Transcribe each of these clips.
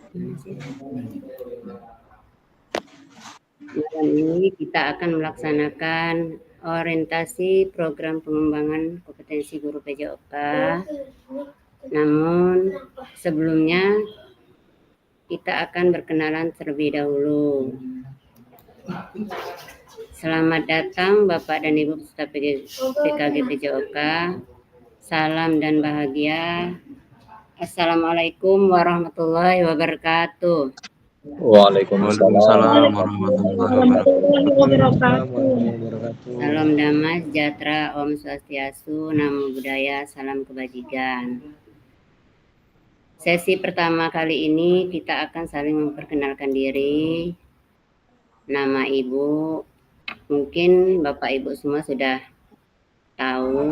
Malam ini kita akan melaksanakan orientasi program pengembangan kompetensi guru PJOK. Namun sebelumnya kita akan berkenalan terlebih dahulu. Selamat datang Bapak dan Ibu peserta PKG PJOK. Salam dan bahagia. Assalamualaikum warahmatullahi wabarakatuh. Waalaikumsalam warahmatullahi wabarakatuh. Salam damai sejahtera, Om Swastiastu, Namo Buddhaya, salam kebajikan. Sesi pertama kali ini kita akan saling memperkenalkan diri. Nama Ibu, mungkin Bapak Ibu semua sudah tahu.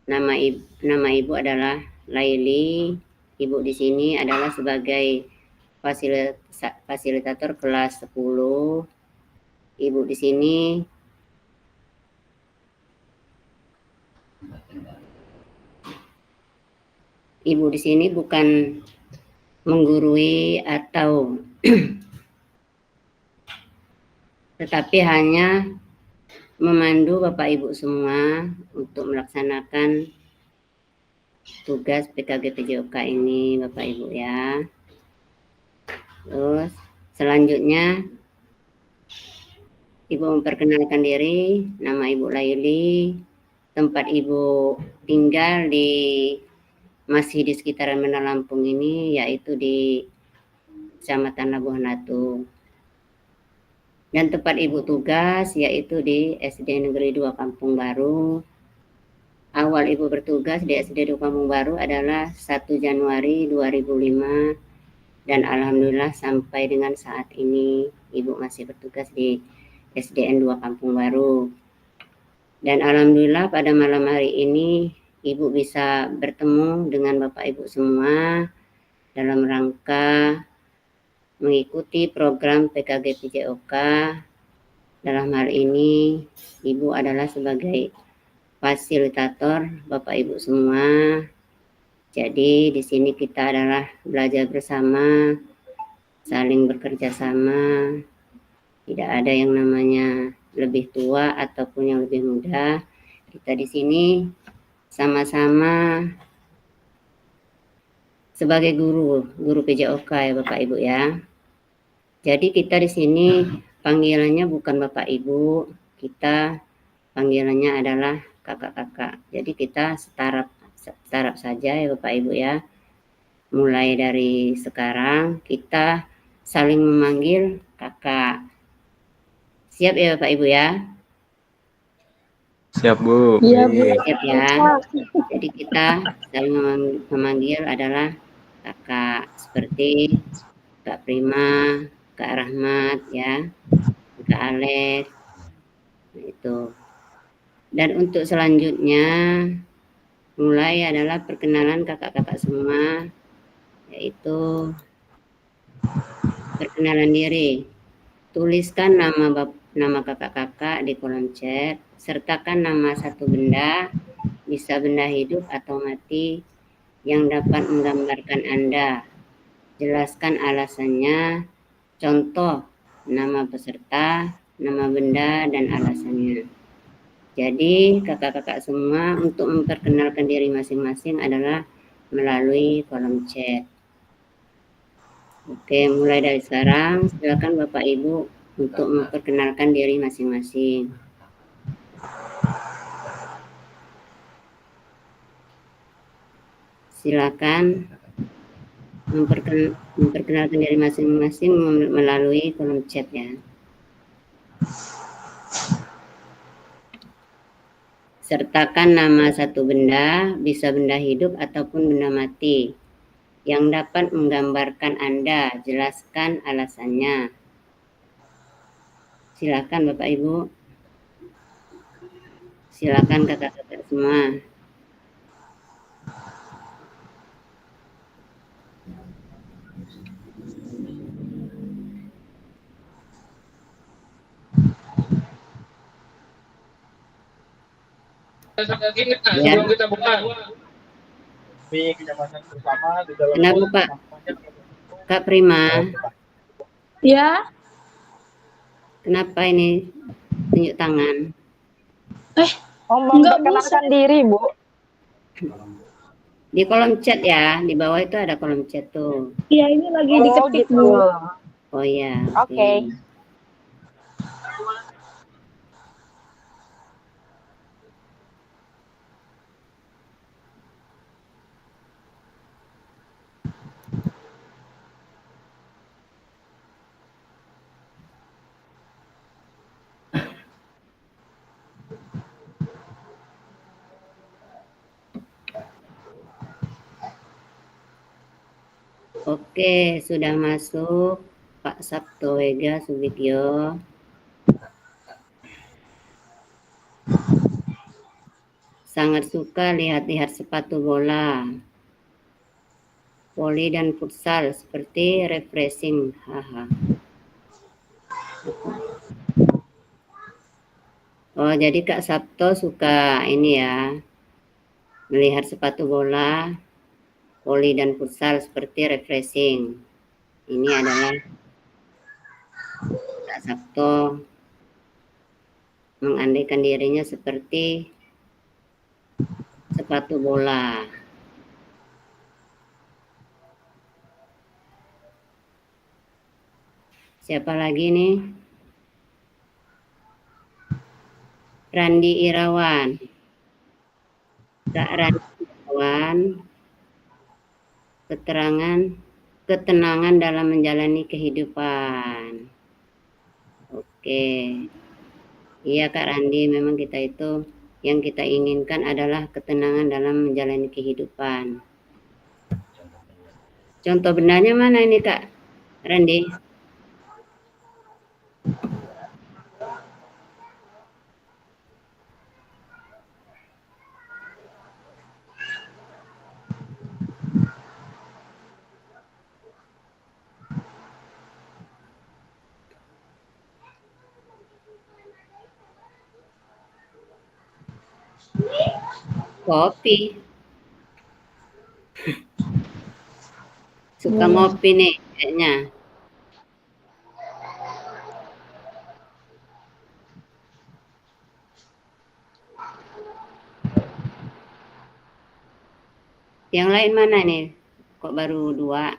Nama Ibu adalah Laili. Ibu di sini adalah sebagai fasilitator kelas 10. Ibu di sini bukan menggurui atau tetapi hanya memandu Bapak Ibu semua untuk melaksanakan tugas PKG PJOK ini, Bapak Ibu ya. Terus selanjutnya Ibu memperkenalkan diri, nama Ibu Laili, tempat Ibu tinggal masih di sekitaran Menara Lampung ini, yaitu di Kecamatan Labuhan Ratu. Dan tempat Ibu tugas yaitu di SD Negeri 2 Kampung Baru. Awal Ibu bertugas di SD 2 Kampung Baru adalah 1 Januari 2005 dan alhamdulillah sampai dengan saat ini Ibu masih bertugas di SDN 2 Kampung Baru. Dan alhamdulillah pada malam hari ini Ibu bisa bertemu dengan Bapak Ibu semua dalam rangka mengikuti program PKG PJOK. Dalam hal ini Ibu adalah sebagai fasilitator Bapak Ibu semua. Jadi di sini kita adalah belajar bersama, saling bekerja sama. Tidak ada yang namanya lebih tua ataupun yang lebih muda. Kita di sini sama-sama sebagai guru PJOK ya Bapak Ibu ya. Jadi kita di sini panggilannya bukan Bapak Ibu, kita panggilannya adalah kakak-kakak. Jadi kita startup saja ya Bapak Ibu ya. Mulai dari sekarang kita saling memanggil kakak. Siap ya Bapak Ibu ya? Siap Bu. Iya Bu. Siap ya. Jadi kita saling memanggil adalah kakak, seperti Kak Prima, Kak Rahmat ya, Kak Alex. Nah, itu. Dan untuk selanjutnya mulai adalah perkenalan kakak-kakak semua, yaitu perkenalan diri. Tuliskan nama kakak-kakak di kolom chat, sertakan nama satu benda, bisa benda hidup atau mati, yang dapat menggambarkan Anda. Jelaskan alasannya, contoh nama peserta, nama benda, dan alasannya. Jadi kakak-kakak semua untuk memperkenalkan diri masing-masing adalah melalui kolom chat. Oke, mulai dari sekarang silakan Bapak Ibu untuk memperkenalkan diri masing-masing. Silakan memperkenalkan diri masing-masing melalui kolom chat ya. Sertakan nama satu benda, bisa benda hidup ataupun benda mati, yang dapat menggambarkan Anda. Jelaskan alasannya. Silakan Bapak Ibu. Silakan kakak-kakak semua. Sebelum kita buka. Kenapa Pak? Kak Prima? Ya. Kenapa ini tunjuk tangan? Memperkenalkan diri, Bu. Di kolom chat ya, di bawah itu ada kolom chat tuh. Iya, ini lagi diketik, gitu. Bu. Oh ya. Oke. Oke, sudah masuk Pak Sabto Wega Subityo. Sangat suka lihat-lihat sepatu bola, voli dan futsal seperti refreshing. Haha. Oh, jadi Kak Sabto suka ini ya, melihat sepatu bola, voli dan futsal seperti refreshing. Ini adalah Kak Sabto mengandaikan dirinya seperti sepatu bola. Siapa lagi nih? Randi Irawan. Kak Randi Irawan, ketenangan dalam menjalani kehidupan. Oke. Iya Kak Randi, memang kita itu yang kita inginkan adalah ketenangan dalam menjalani kehidupan. Contoh benarnya mana ini Kak Randi? Kopi. Suka ngopi nih kayaknya. Yang lain mana nih? Kok baru 2?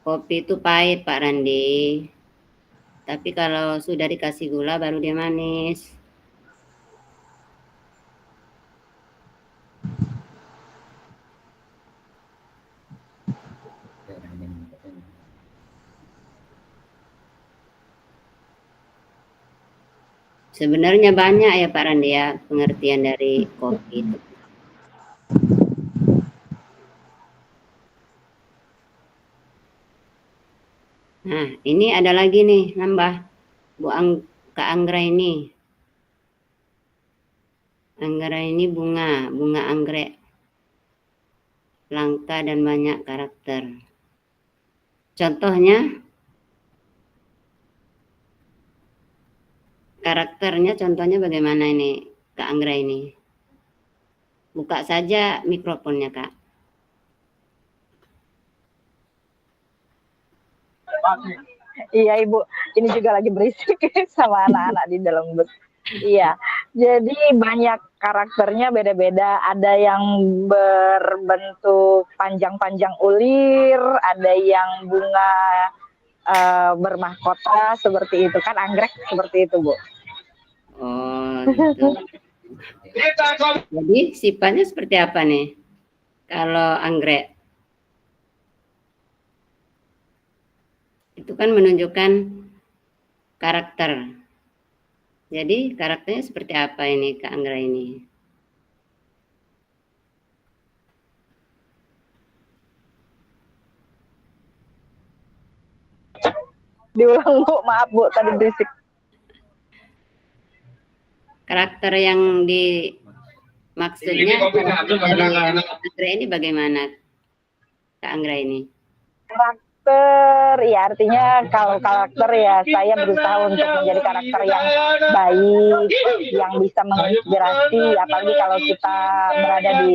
Kopi itu pahit Pak Randi. Tapi kalau sudah dikasih gula baru dia manis. Sebenarnya banyak ya Pak Randi ya pengertian dari kopi itu. Nah, ini ada lagi nih nambah Kak Anggra ini. Anggra ini bunga anggrek. Langka dan banyak karakter. Contohnya karakternya contohnya bagaimana ini Kak Anggra ini? Buka saja mikrofonnya Kak. Iya Ibu, ini juga lagi berisik sama anak-anak di dalam bus. Iya, jadi banyak karakternya beda-beda. Ada yang berbentuk panjang-panjang ulir, ada yang bunga bermahkota seperti itu kan, anggrek seperti itu Bu. Oh gitu. Jadi sifatnya seperti apa nih kalau anggrek? Itu kan menunjukkan karakter. Jadi karakternya seperti apa ini Kak Anggra ini? Diulang Bu, maaf Bu, tadi berisik. Karakter yang dimaksudnya Anggra ini bagaimana Kak Anggra ini? karakter, ya artinya kalau karakter ya saya berusaha untuk menjadi karakter yang baik, yang bisa menginspirasi, apalagi kalau kita berada di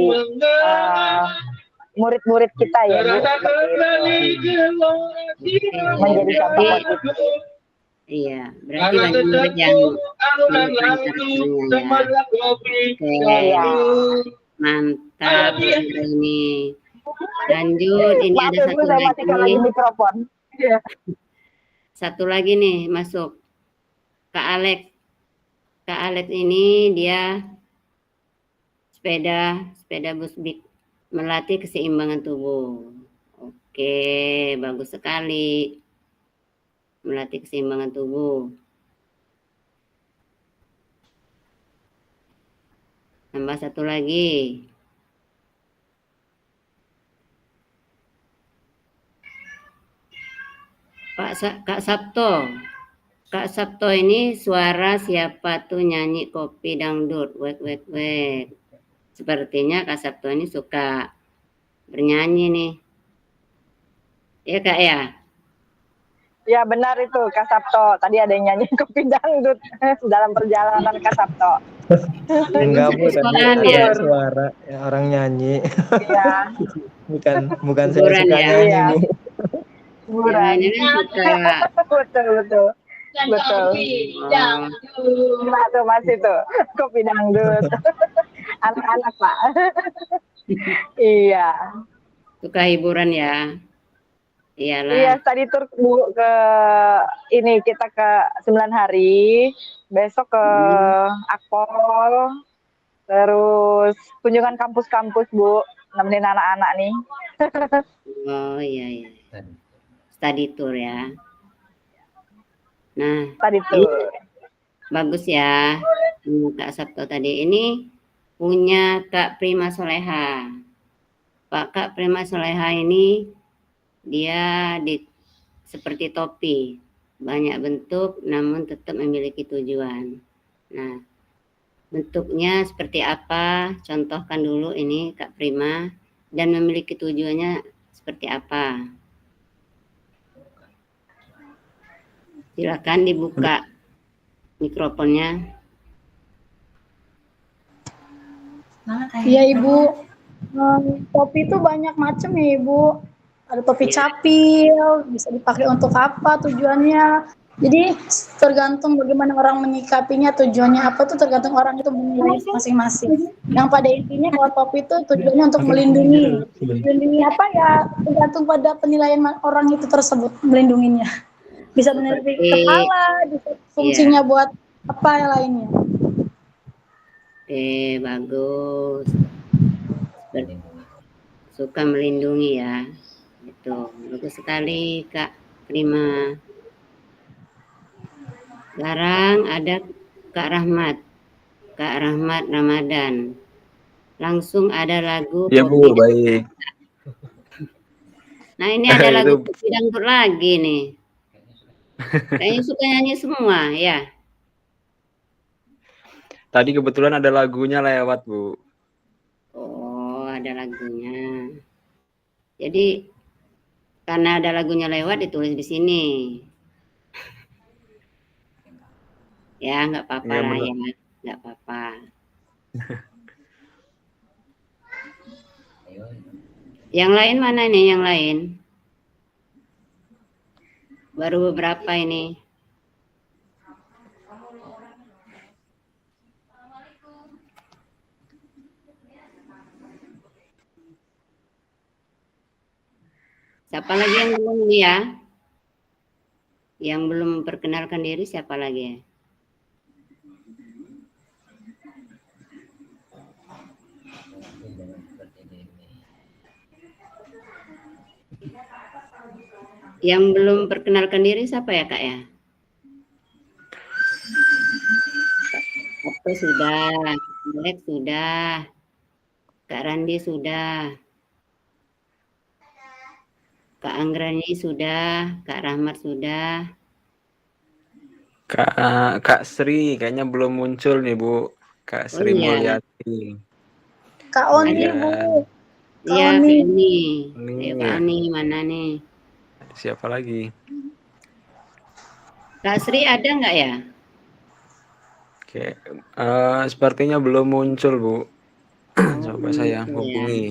murid-murid kita ya Bu, menjadi contoh positif. Iya, berarti banyak murid yang menyukai karakternya ya. Oke, mantap ini. Lanjut, ini Maaf ada ya, Bu, satu saya matikan lagi lagi. mikrofon. Ya. Satu lagi nih masuk. Kak Alex. Kak Alex ini dia sepeda bus big, melatih keseimbangan tubuh. Oke, bagus sekali. Melatih keseimbangan tubuh. Tambah satu lagi. Kak Sabto. Kak Sabto ini suara siapa tuh nyanyi kopi dangdut. Wek wek wek. Sepertinya Kak Sabto ini suka bernyanyi nih. Ya Kak ya? Ya benar itu Kak Sabto. Tadi ada yang nyanyi kopi dangdut dalam perjalanan Kak Sabto. Enggak Bu, tadi ya? ada suara ya, orang nyanyi. Iya. bukan saya Hiburan suka ya? nyanyi Iya. Bu. Hiburan. Jangan suka. Betul. Nah tuh Mas itu kopi dangdut. Anak-anak Pak. Iya. Suka hiburan ya? Iyalah. Iya, tadi tur Bu ke ini kita ke 9 hari, besok ke Akpol, terus kunjungan kampus-kampus Bu, nemenin anak-anak nih. Oh iya. Study tour ya. Nah, Tadi tuh. Bagus ya. Kak Sabto tadi ini punya Kak Prima Soleha. Kak Prima Soleha ini dia seperti topi, banyak bentuk namun tetap memiliki tujuan. Nah, bentuknya seperti apa? Contohkan dulu ini Kak Prima, dan memiliki tujuannya seperti apa? Silakan dibuka mikrofonnya. Iya Ibu, topi itu banyak macam ya Ibu. Ada topi capil, bisa dipakai untuk apa tujuannya. Jadi tergantung bagaimana orang menyikapinya, tujuannya apa tuh tergantung orang itu menilai masing-masing. Yang pada intinya kalau topi itu tujuannya untuk melindungi. Melindungi apa ya tergantung pada penilaian orang itu tersebut, melindunginya. Bisa menutupi kepala, bisa fungsinya buat apa yang lainnya. Bagus. Suka melindungi ya. Itu bagus sekali Kak Prima. Sekarang ada Kak Rahmat. Kak Rahmat Ramadan. Langsung ada lagu. Ya Bu, baik. Nah ini ada lagu kopi dangdut lagi nih. Kayaknya suka nyanyi semua ya. Tadi kebetulan ada lagunya lewat Bu. Oh ada lagunya. Jadi karena ada lagunya lewat ditulis di sini. Ya nggak apa-apa lah ya, nggak apa-apa. Yang lain mana nih yang lain? Baru beberapa ini. Siapa lagi yang belum ya? Yang belum memperkenalkan diri siapa lagi ya? Yang belum perkenalkan diri siapa ya Kak ya? Sabto sudah, Alex sudah, Kak Randi sudah, Kak Anggrani sudah, Kak Rahmat sudah. Kak Sri kayaknya belum muncul nih Bu. Kak Sri Mulyati. Kak Oni Bu. Iya Kak Oni. Ayo Kak Oni mana nih? Siapa lagi? Kak Sri ada nggak ya? Oke, sepertinya belum muncul, Bu. Oh, Coba saya itu ya. hubungi.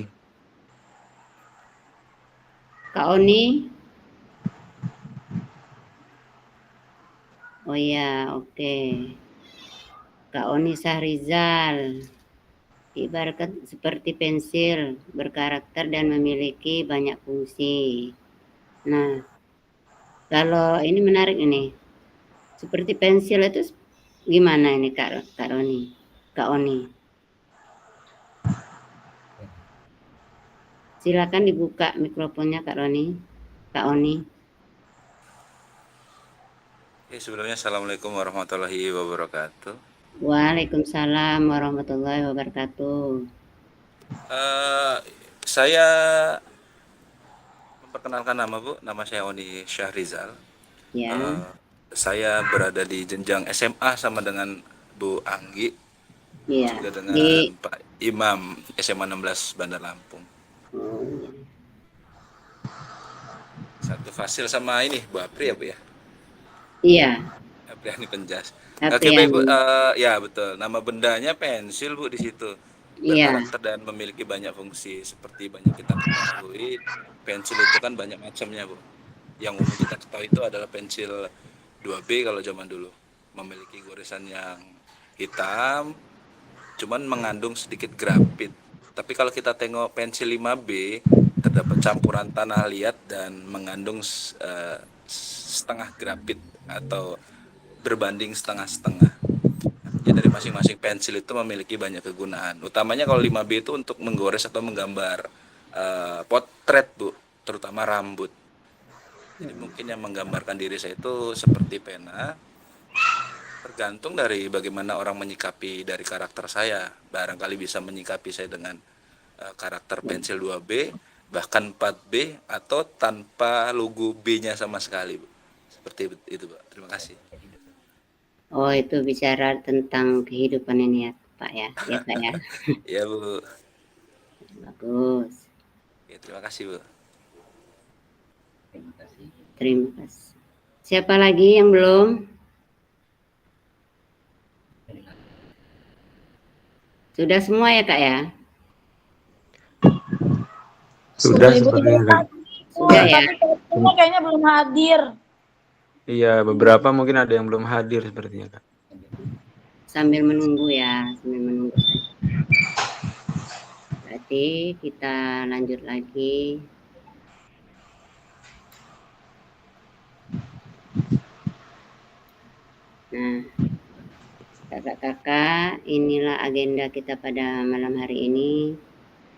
Kak Oni? Oh ya, oke. Kak Oni Sahrizal. Ibaratkan seperti pensil, berkarakter dan memiliki banyak fungsi. Nah, kalau ini menarik ini. Seperti pensil itu gimana ini Kak Oni? Kak Oni. Silakan dibuka mikrofonnya Kak Roni. Kak Oni. Sebelumnya Assalamualaikum warahmatullahi wabarakatuh. Waalaikumsalam warahmatullahi wabarakatuh. Saya memperkenalkan nama Bu, nama saya Oni Syahrizal. Ya, Saya berada di jenjang SMA sama dengan Bu Anggi, iya. juga Di dengan Pak Imam SMA 16 Bandar Lampung. oh, iya. Satu fasil sama ini Bu Apri ya Bu ya? Iya, Apriani Penjas. Oke baik Bu, Apriani. ya betul. Nama bendanya pensil Bu di situ. Iya, Berkarakter dan memiliki banyak fungsi. Seperti banyak kita ketahui, pensil itu kan banyak macamnya Bu. Yang umum kita ketahui itu adalah pensil 2B kalau zaman dulu. Memiliki goresan yang hitam, cuman mengandung sedikit grafit. Tapi kalau kita tengok pensil 5B, terdapat campuran tanah liat dan mengandung setengah grafit atau berbanding setengah-setengah. Jadi dari masing-masing pensil itu memiliki banyak kegunaan. Utamanya kalau 5B itu untuk menggores atau menggambar potret Bu, terutama rambut. Jadi mungkin yang menggambarkan diri saya itu seperti pena, tergantung dari bagaimana orang menyikapi dari karakter saya. Barangkali bisa menyikapi saya dengan karakter pensil 2B, bahkan 4B, atau tanpa logo B-nya sama sekali Bu. Seperti itu Pak, terima kasih. oh itu bicara tentang kehidupan ini ya Pak ya, ya Kak ya. Ya Bu. Bagus. Ya, terima kasih Bu. Terima kasih. Siapa lagi yang belum? Sudah semua ya Kak ya? Sudah Ibu sepertinya, Kak. Sudah ya? Tapi kayaknya belum hadir. Iya, beberapa mungkin ada yang belum hadir sepertinya, Kak. Sambil menunggu ya, sambil menunggu saja. Berarti kita lanjut lagi. Nah, kakak-kakak, inilah agenda kita pada malam hari ini,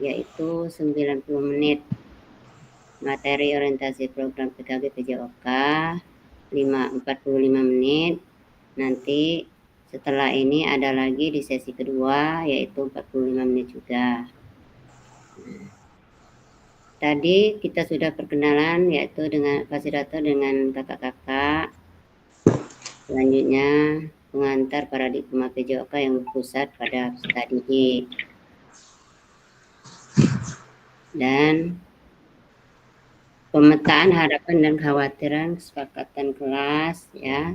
yaitu 90 menit materi orientasi program PKG PJOK, 45 menit. Nanti setelah ini ada lagi di sesi kedua, yaitu 45 menit juga. Tadi kita sudah perkenalan, yaitu dengan fasilitator dengan kakak-kakak. Selanjutnya pengantar paradigma PJOK yang berpusat pada peserta didik. Dan pemetaan harapan dan kekhawatiran kesepakatan kelas ya.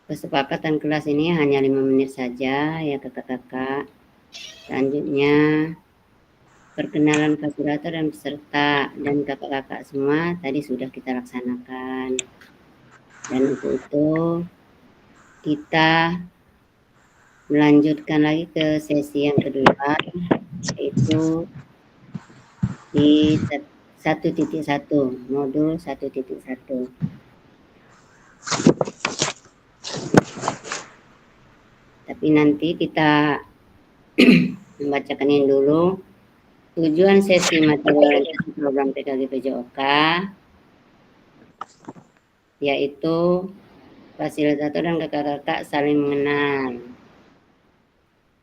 Kesepakatan kelas ini hanya 5 menit saja ya kakak-kakak. Selanjutnya perkenalan fasilitator dan peserta dan kakak-kakak semua tadi sudah kita laksanakan. Dan untuk itu kita melanjutkan lagi ke sesi yang kedua, yaitu di 1.1, modul 1.1. Tapi nanti kita membacakan ini dulu. Tujuan sesi materi orientasi program PKG PJOK yaitu fasilitator dan kakak-kakak saling mengenal.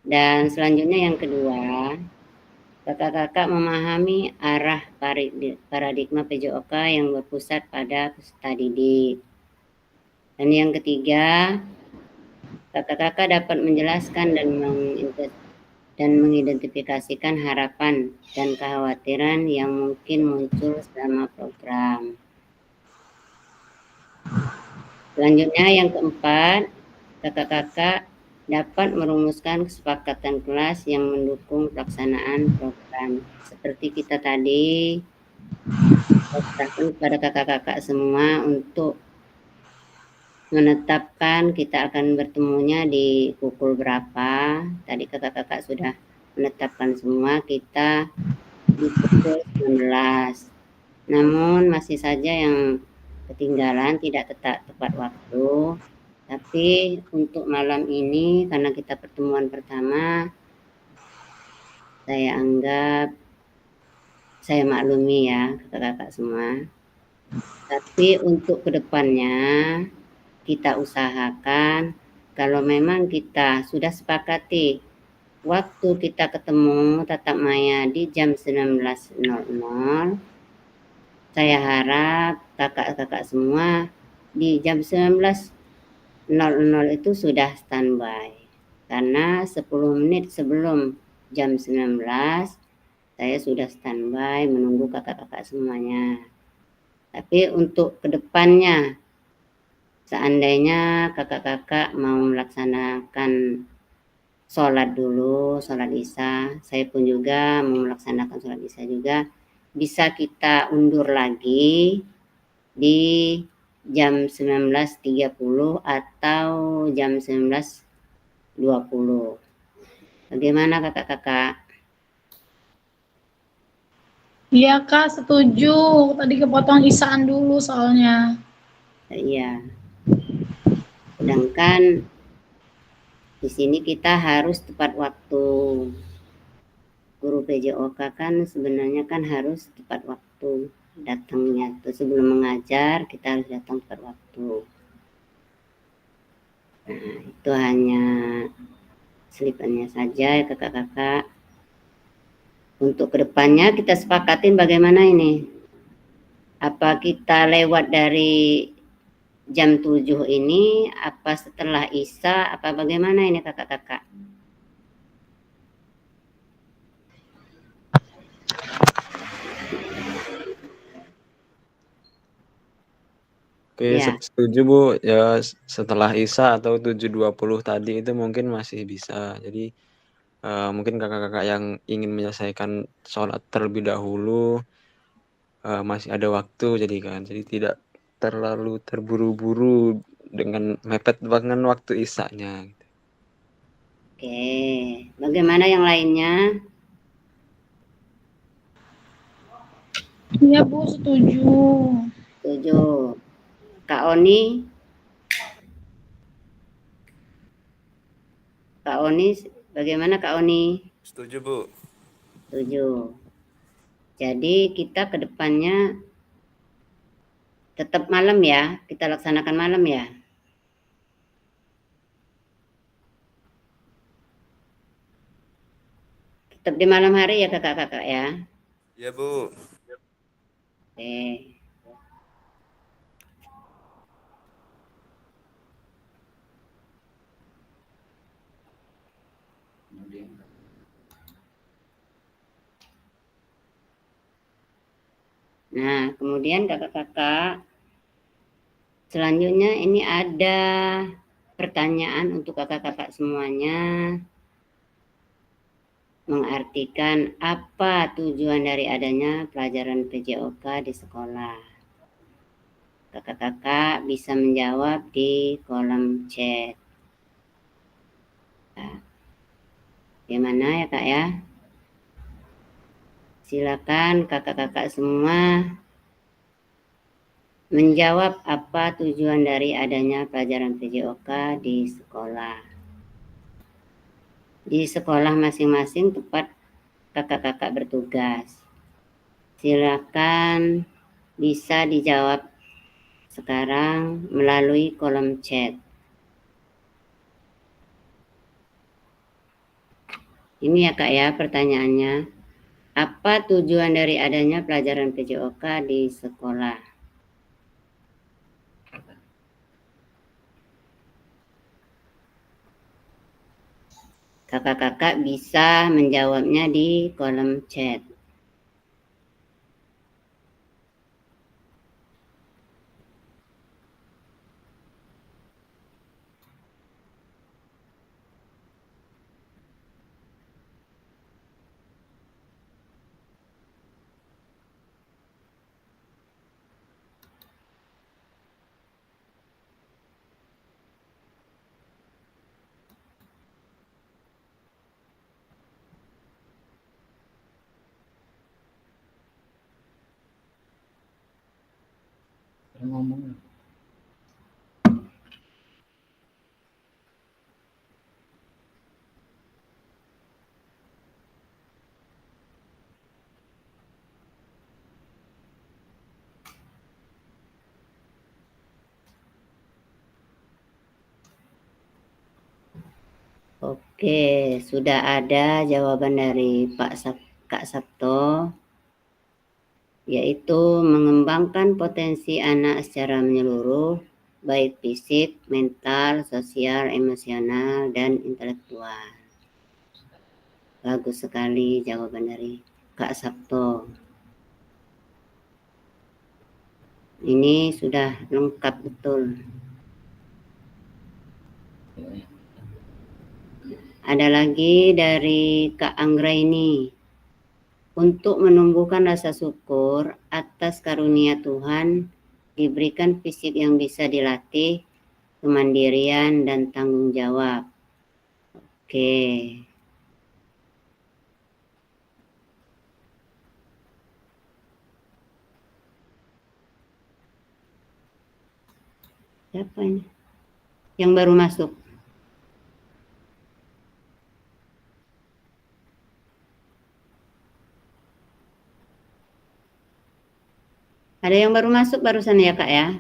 Dan selanjutnya yang kedua, kakak-kakak memahami arah paradigma PJOK yang berpusat pada peserta didik. Dan yang ketiga, kakak-kakak dapat menjelaskan dan dan mengidentifikasikan harapan dan kekhawatiran yang mungkin muncul selama program. Selanjutnya yang keempat, kakak-kakak dapat merumuskan kesepakatan kelas yang mendukung pelaksanaan program. Seperti kita tadi, saya serahkan kepada kakak-kakak semua untuk menetapkan kita akan bertemunya di pukul berapa. Tadi kakak-kakak sudah menetapkan semua, kita di pukul 19. Namun masih saja yang ketinggalan, tidak tepat waktu. Tapi untuk malam ini karena kita pertemuan pertama, saya anggap saya maklumi ya kakak-kakak semua. Tapi untuk kedepannya kita usahakan kalau memang kita sudah sepakati waktu kita ketemu tatap maya di jam 19.00, saya harap kakak-kakak semua di jam 19.00 itu sudah standby. Karena 10 menit sebelum jam 19 saya sudah standby menunggu kakak-kakak semuanya. Tapi untuk kedepannya, seandainya kakak-kakak mau melaksanakan sholat dulu, sholat isya, saya pun juga mau melaksanakan sholat isya juga, bisa kita undur lagi di jam 19.30 atau jam 19.20. Bagaimana kakak-kakak? Iya Kak, setuju. Tadi kepotong isaan dulu soalnya. Iya. Sedangkan di sini kita harus tepat waktu. Guru PJOK kan sebenarnya kan harus tepat waktu datangnya. Sebelum mengajar kita harus datang tepat waktu. Nah, itu hanya selipannya saja ya kakak-kakak. Untuk kedepannya kita sepakatin bagaimana ini. Apa kita lewat dari jam 7 ini, apa setelah isya, apa bagaimana ini kakak-kakak? Oke, Ya. setuju Bu. Ya setelah isya atau 7.20 tadi itu mungkin masih bisa. Jadi mungkin kakak-kakak yang ingin menyelesaikan sholat terlebih dahulu masih ada waktu jadi tidak terlalu terburu-buru dengan mepet dengan waktu isyanya. Oke, bagaimana yang lainnya? Iya Bu, setuju. Setuju. Kak Oni? Kak Oni, bagaimana Kak Oni? Setuju, Bu. Setuju. Jadi kita ke depannya tetap malam ya, kita laksanakan malam ya. Tetap di malam hari ya kakak-kakak ya. Iya, Bu. Oke. Nah, kemudian kakak-kakak, selanjutnya ini ada pertanyaan untuk kakak-kakak semuanya. Mengartikan apa tujuan dari adanya pelajaran PJOK di sekolah. Kakak-kakak bisa menjawab di kolom chat. Nah, gimana ya Kak ya? Silakan kakak-kakak semua menjawab apa tujuan dari adanya pelajaran PJOK di sekolah. Di sekolah masing-masing tempat kakak-kakak bertugas. Silakan bisa dijawab sekarang melalui kolom chat. Ini ya Kak ya pertanyaannya. Apa tujuan dari adanya pelajaran PJOK di sekolah? Kakak-kakak bisa menjawabnya di kolom chat. Oke, sudah ada jawaban dari Kak Sabto, yaitu mengembangkan potensi anak secara menyeluruh, baik fisik, mental, sosial, emosional, dan intelektual. Bagus sekali jawaban dari Kak Sabto. Ini sudah lengkap betul. Ada lagi dari Kak Anggraini. Untuk menumbuhkan rasa syukur atas karunia Tuhan, diberikan fisik yang bisa dilatih, kemandirian, dan tanggung jawab. Oke. Siapa ini? Yang baru masuk. Ada yang baru masuk barusan ya Kak ya?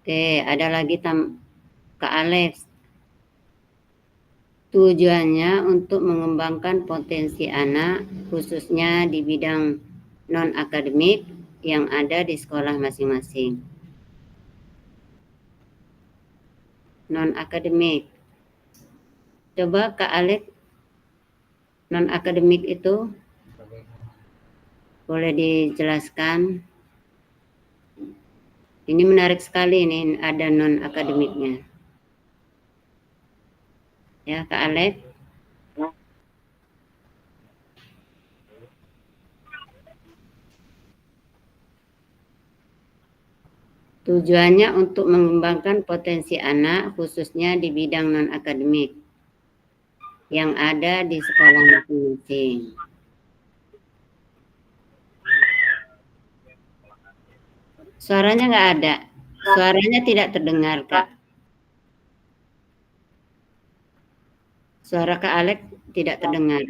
Oke, ada lagi Kak Alex. Tujuannya untuk mengembangkan potensi anak, khususnya di bidang non-akademik yang ada di sekolah masing-masing. Non-akademik. Coba Kak Alex, non-akademik itu boleh dijelaskan? Ini menarik sekali nih, ada non-akademiknya. Ya, Kak Alex. Tujuannya untuk mengembangkan potensi anak, khususnya di bidang non-akademik yang ada di sekolah masing-masing. Suaranya nggak ada. Suaranya tidak terdengar, Kak. Suara Kak Alex tidak terdengar.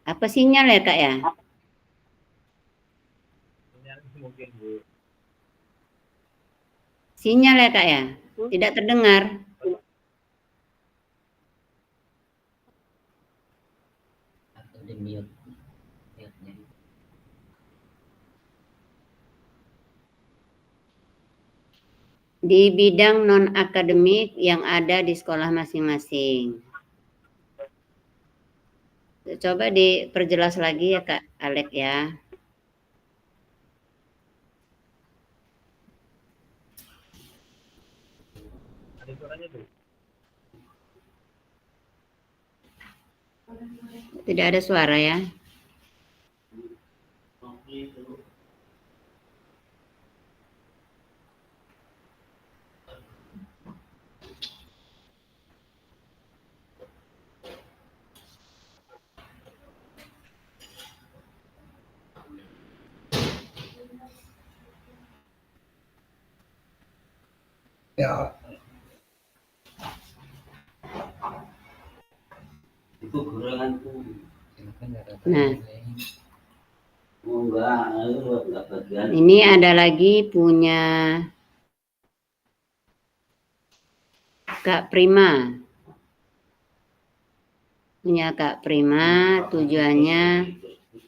Apa sinyal ya, Kak ya? Sinyal ya, Kak ya? Tidak terdengar. Di bidang non-akademik yang ada di sekolah masing-masing. Coba diperjelas lagi ya Kak Alex ya. Tidak ada suara ya. Ya. Itu geranganku. Nah. Ini ada lagi punya Kak Prima. punya Kak Prima, tujuannya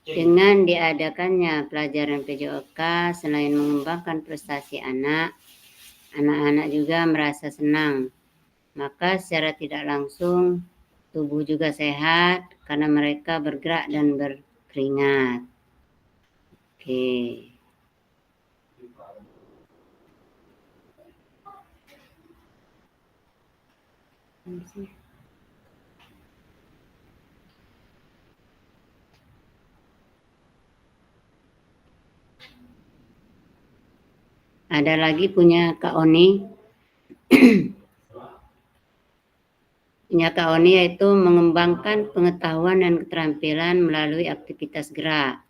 dengan diadakannya pelajaran PJOK selain mengembangkan prestasi anak-anak juga merasa senang. Maka secara tidak langsung tubuh juga sehat karena mereka bergerak dan berkeringat. Oke. Ada lagi punya Kak Oni. Punya Kak Oni yaitu mengembangkan pengetahuan dan keterampilan melalui aktivitas gerak.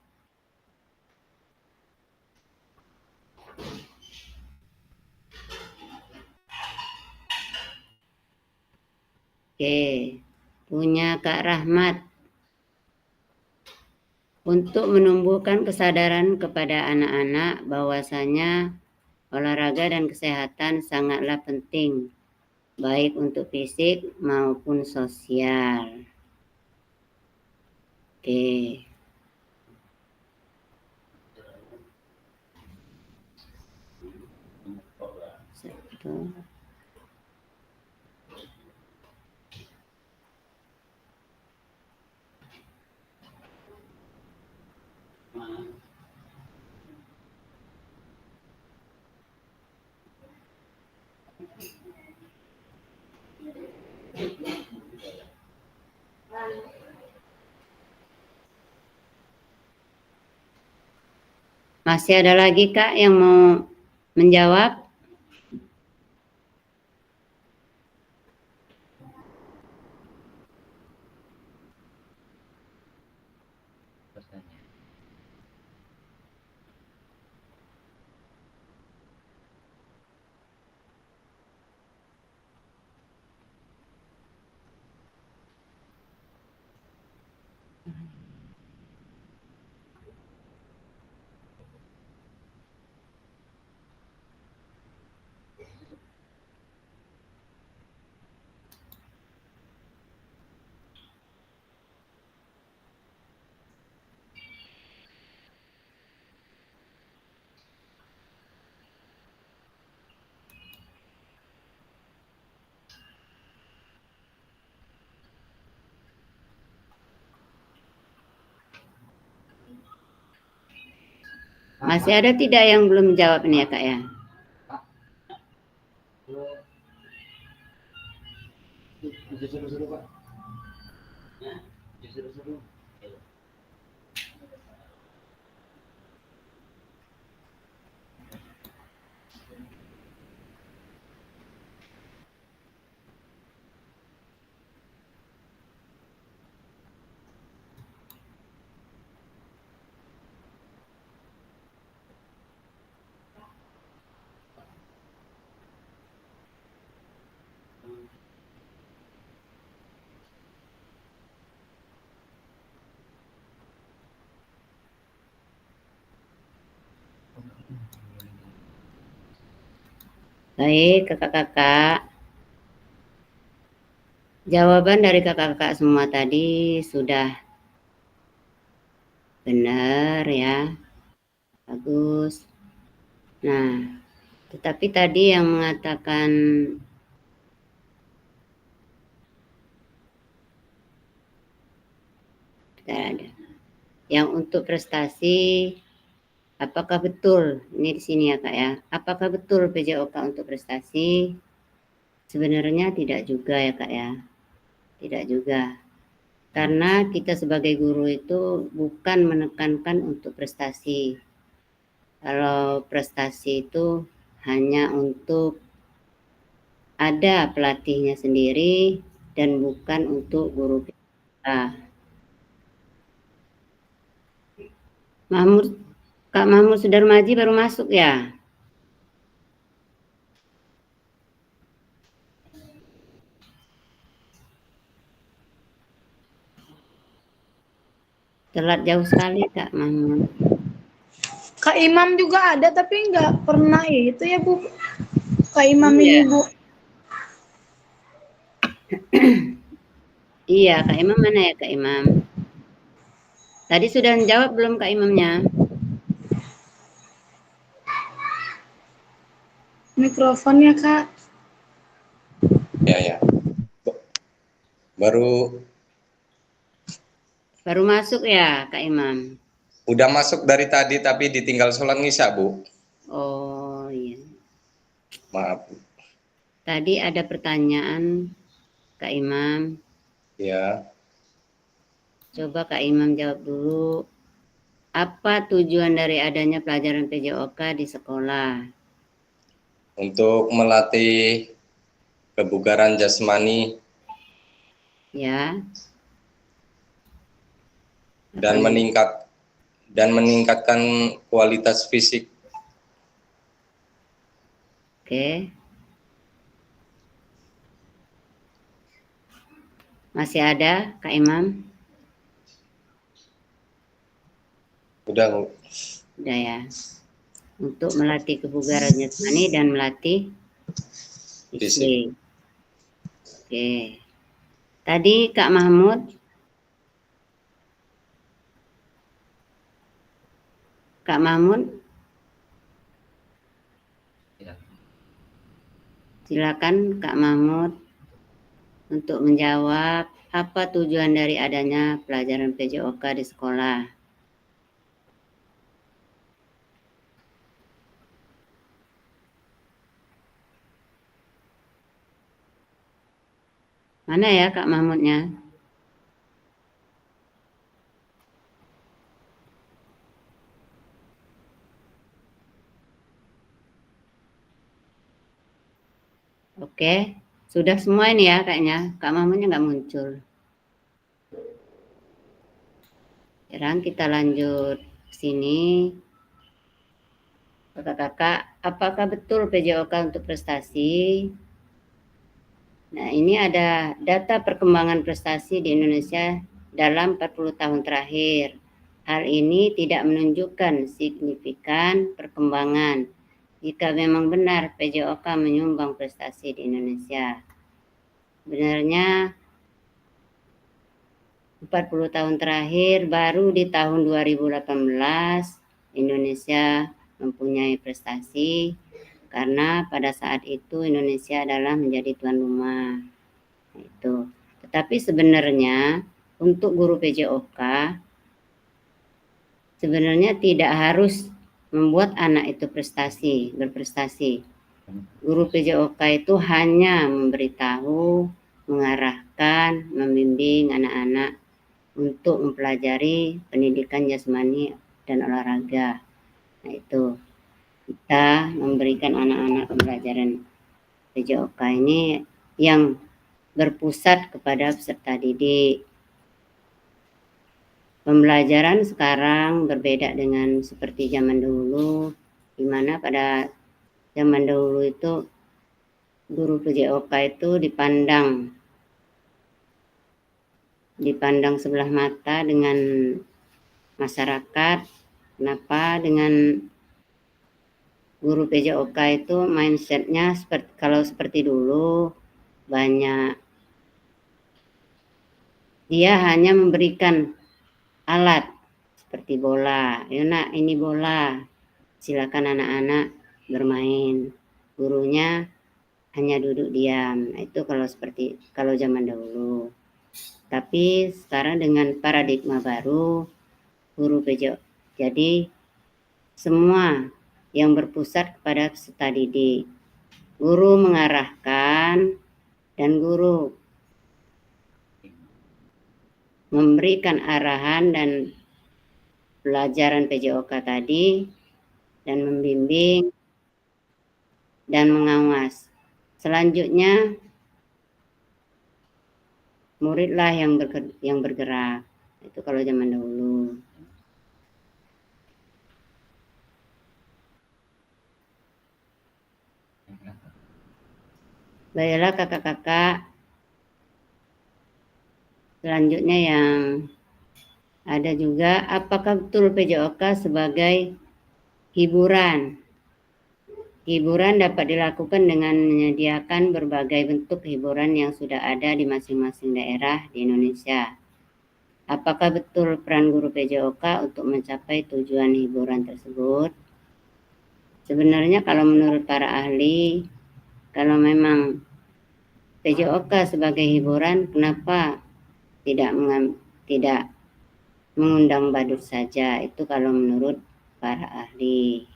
Oke, punya Kak Rahmat. Untuk menumbuhkan kesadaran kepada anak-anak bahwasanya olahraga dan kesehatan sangatlah penting, baik untuk fisik maupun sosial. Oke. Satu. Masih ada lagi Kak yang mau menjawab? Masih ada tidak yang belum jawab nih ya Kak ya? Baik, kakak-kakak. Jawaban dari kakak-kakak semua tadi sudah benar ya. Bagus. Nah, tetapi tadi yang mengatakan tidak ada. Yang untuk prestasi, apakah betul? Ini di sini ya Kak ya. Apakah betul PJOK untuk prestasi? Sebenarnya tidak juga ya Kak ya. Tidak juga. Karena kita sebagai guru itu bukan menekankan untuk prestasi. Kalau prestasi itu hanya untuk ada pelatihnya sendiri dan bukan untuk guru kita. Kak Mahmud Sudarmaji baru masuk ya? Telat jauh sekali Kak Mahmud. Kak Imam juga ada tapi nggak pernah itu ya Bu. Kak Imam Iya. ini Bu. Iya, Kak Imam mana ya Kak Imam? Tadi sudah menjawab belum Kak Imamnya? Mikrofonnya Kak. Ya. Baru masuk ya Kak Imam? udah masuk dari tadi tapi ditinggal sholat Isya, Bu. Oh iya. Maaf. Tadi ada pertanyaan Kak Imam. Ya. Coba Kak Imam jawab dulu. Apa tujuan dari adanya pelajaran PJOK di sekolah? Untuk melatih kebugaran jasmani Ya. dan meningkatkan kualitas fisik. Oke. Masih ada Kak Imam? Udah, Bu. Udah ya. Untuk melatih kebugaran jasmani dan melatih fisik. Oke. Tadi Kak Mahmud. Kak Mahmud. Ya. Silakan Kak Mahmud untuk menjawab apa tujuan dari adanya pelajaran PJOK di sekolah. Mana ya Kak Mahmudnya? Oke, sudah semua ini ya kayaknya. Kak Mahmudnya nggak muncul. Sekarang kita lanjut ke sini. Kakak-kakak, apakah betul PJOK untuk prestasi? Nah, ini ada data perkembangan prestasi di Indonesia dalam 40 tahun terakhir. Hal ini tidak menunjukkan signifikan perkembangan jika memang benar PJOK menyumbang prestasi di Indonesia. Sebenarnya 40 tahun terakhir baru di tahun 2018 Indonesia mempunyai prestasi karena pada saat itu Indonesia adalah menjadi tuan rumah. Itu. Tetapi sebenarnya untuk guru PJOK sebenarnya tidak harus membuat anak itu berprestasi. Guru PJOK itu hanya memberitahu, mengarahkan, membimbing anak-anak untuk mempelajari pendidikan jasmani dan olahraga. Nah itu kita memberikan anak-anak pembelajaran PJOK ini yang berpusat kepada peserta didik. Pembelajaran sekarang berbeda dengan seperti zaman dulu, di mana pada zaman dahulu itu guru PJOK itu dipandang sebelah mata dengan masyarakat. Kenapa? Dengan guru PJOK itu mindsetnya seperti dulu, banyak dia hanya memberikan alat seperti bola. Ya nak, ini bola, silakan anak-anak bermain. Gurunya hanya duduk diam. Nah, itu kalau zaman dahulu. Tapi sekarang dengan paradigma baru, guru PJOK, jadi semua yang berpusat kepada peserta didik. Guru mengarahkan dan guru memberikan arahan dan pelajaran PJOK tadi dan membimbing dan mengawas. Selanjutnya muridlah yang bergerak. Itu kalau zaman dahulu. Baiklah kakak-kakak. Selanjutnya yang ada juga, apakah betul PJOK sebagai hiburan? Hiburan dapat dilakukan dengan menyediakan berbagai bentuk hiburan yang sudah ada di masing-masing daerah di Indonesia. Apakah betul peran guru PJOK untuk mencapai tujuan hiburan tersebut? Sebenarnya kalau menurut para ahli, kalau memang PJOK sebagai hiburan, kenapa tidak mengundang badut saja? Itu kalau menurut para ahli.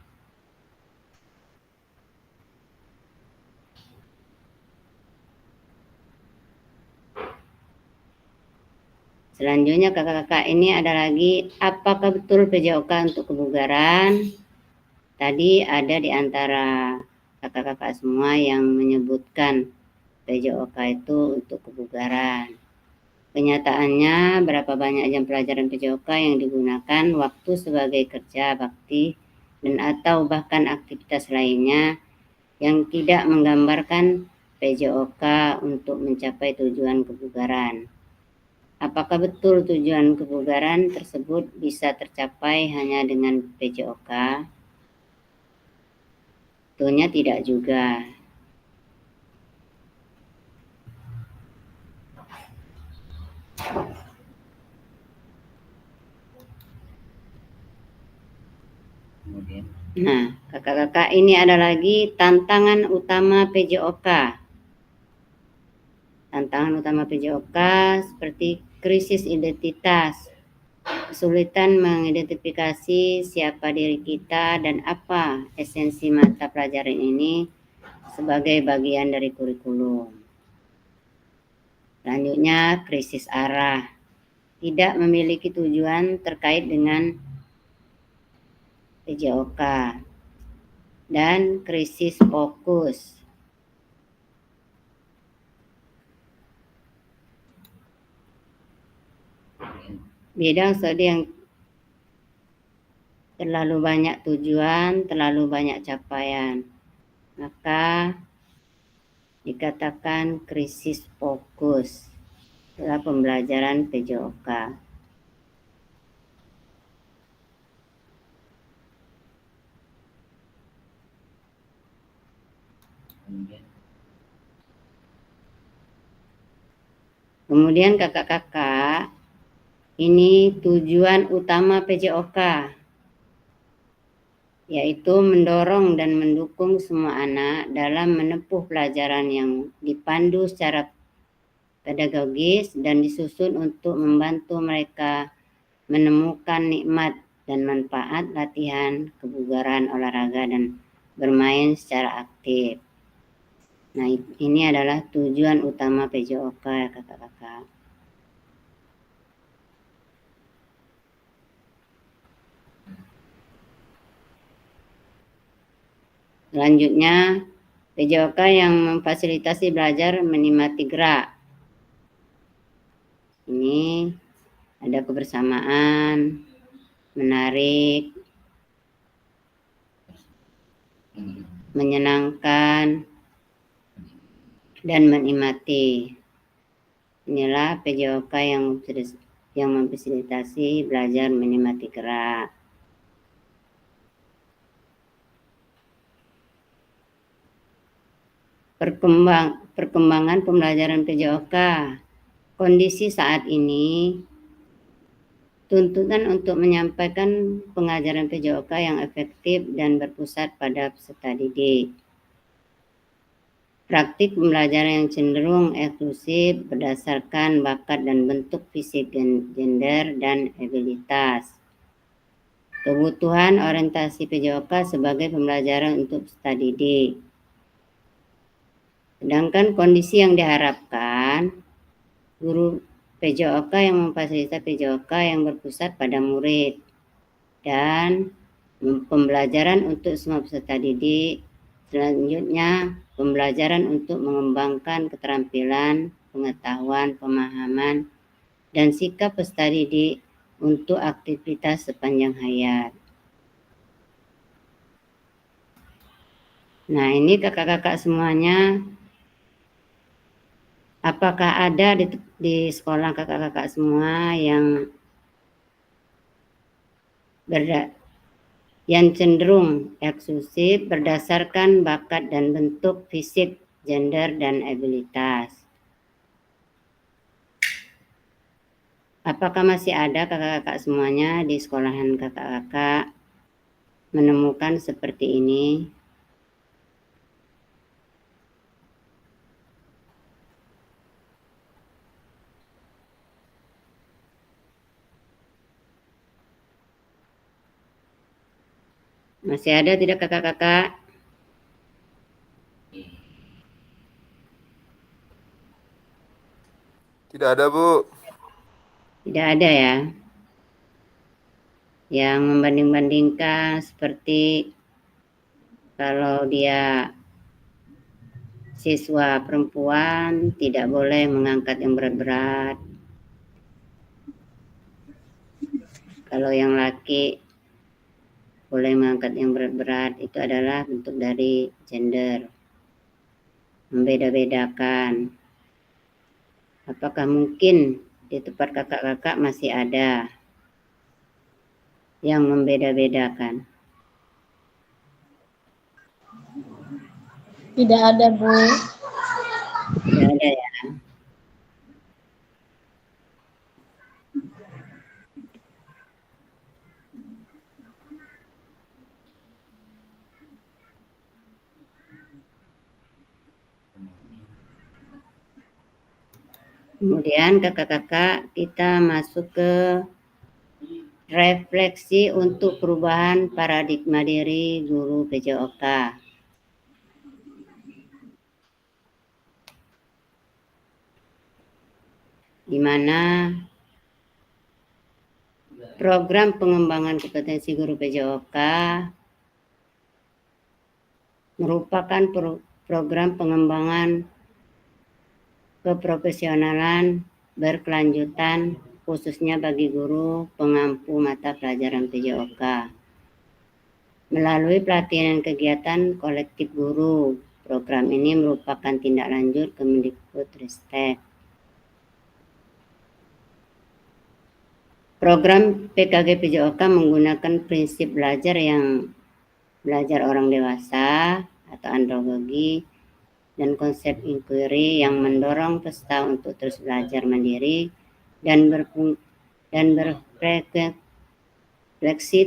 Selanjutnya kakak-kakak ini ada lagi, apakah betul PJOK untuk kebugaran? Tadi ada di antara kakak-kakak semua yang menyebutkan PJOK itu untuk kebugaran. Kenyataannya berapa banyak jam pelajaran PJOK yang digunakan waktu sebagai kerja bakti dan atau bahkan aktivitas lainnya yang tidak menggambarkan PJOK untuk mencapai tujuan kebugaran. Apakah betul tujuan kebugaran tersebut bisa tercapai hanya dengan PJOK? Tentunya tidak juga. Nah, kakak-kakak ini ada lagi tantangan utama PJOK. Tantangan utama PJOK seperti krisis identitas, kesulitan mengidentifikasi siapa diri kita dan apa esensi mata pelajaran ini sebagai bagian dari kurikulum. Selanjutnya, krisis arah, tidak memiliki tujuan terkait dengan PJOK, dan krisis fokus. Bidang studi yang terlalu banyak tujuan, terlalu banyak capaian, maka dikatakan krisis fokus dalam pembelajaran PJOK. Kemudian kakak-kakak, ini tujuan utama PJOK, yaitu mendorong dan mendukung semua anak dalam menempuh pelajaran yang dipandu secara pedagogis dan disusun untuk membantu mereka menemukan nikmat dan manfaat latihan, kebugaran, olahraga, dan bermain secara aktif. Nah, ini adalah tujuan utama PJOK ya kakak-kakak. Selanjutnya, PJOK yang memfasilitasi belajar menikmati gerak. Ini ada kebersamaan, menarik, menyenangkan, dan menikmati. Inilah PJOK yang memfasilitasi belajar menikmati gerak. Perkembangan pembelajaran PJOK. Kondisi saat ini, tuntutan untuk menyampaikan pengajaran PJOK yang efektif dan berpusat pada peserta didik. Praktik pembelajaran yang cenderung eksklusif berdasarkan bakat dan bentuk fisik gender dan abilitas. Kebutuhan orientasi PJOK sebagai pembelajaran untuk peserta didik. Sedangkan kondisi yang diharapkan, guru PJOK yang memfasilitasi PJOK yang berpusat pada murid dan pembelajaran untuk semua peserta didik. Selanjutnya, pembelajaran untuk mengembangkan keterampilan, pengetahuan, pemahaman, dan sikap peserta didik untuk aktivitas sepanjang hayat. Nah, ini kakak-kakak semuanya, apakah ada di sekolah kakak-kakak semua yang yang cenderung eksklusif berdasarkan bakat dan bentuk fisik, gender, dan abilitas. Apakah masih ada kakak-kakak semuanya di sekolahan kakak-kakak menemukan seperti ini? Masih ada tidak kakak-kakak? Tidak ada, Bu. Tidak ada ya. Yang membanding-bandingkan seperti kalau dia siswa perempuan tidak boleh mengangkat yang berat-berat. Kalau yang laki boleh mengangkat yang berat-berat, itu adalah bentuk dari gender. Membeda-bedakan. Apakah mungkin di tempat kakak-kakak masih ada yang membeda-bedakan? Tidak ada, Bu. Tidak ada ya. Kemudian kakak-kakak kita masuk ke refleksi untuk perubahan paradigma diri guru PJOK. Di mana program pengembangan kompetensi guru PJOK merupakan program pengembangan keprofesionalan berkelanjutan khususnya bagi guru pengampu mata pelajaran PJOK. Melalui pelatihan kegiatan kolektif guru, program ini merupakan tindak lanjut Kemendikbudristek. Program PKG PJOK menggunakan prinsip belajar yang belajar orang dewasa atau andragogi dan konsep inquiry yang mendorong peserta untuk terus belajar mandiri dan berrefleksi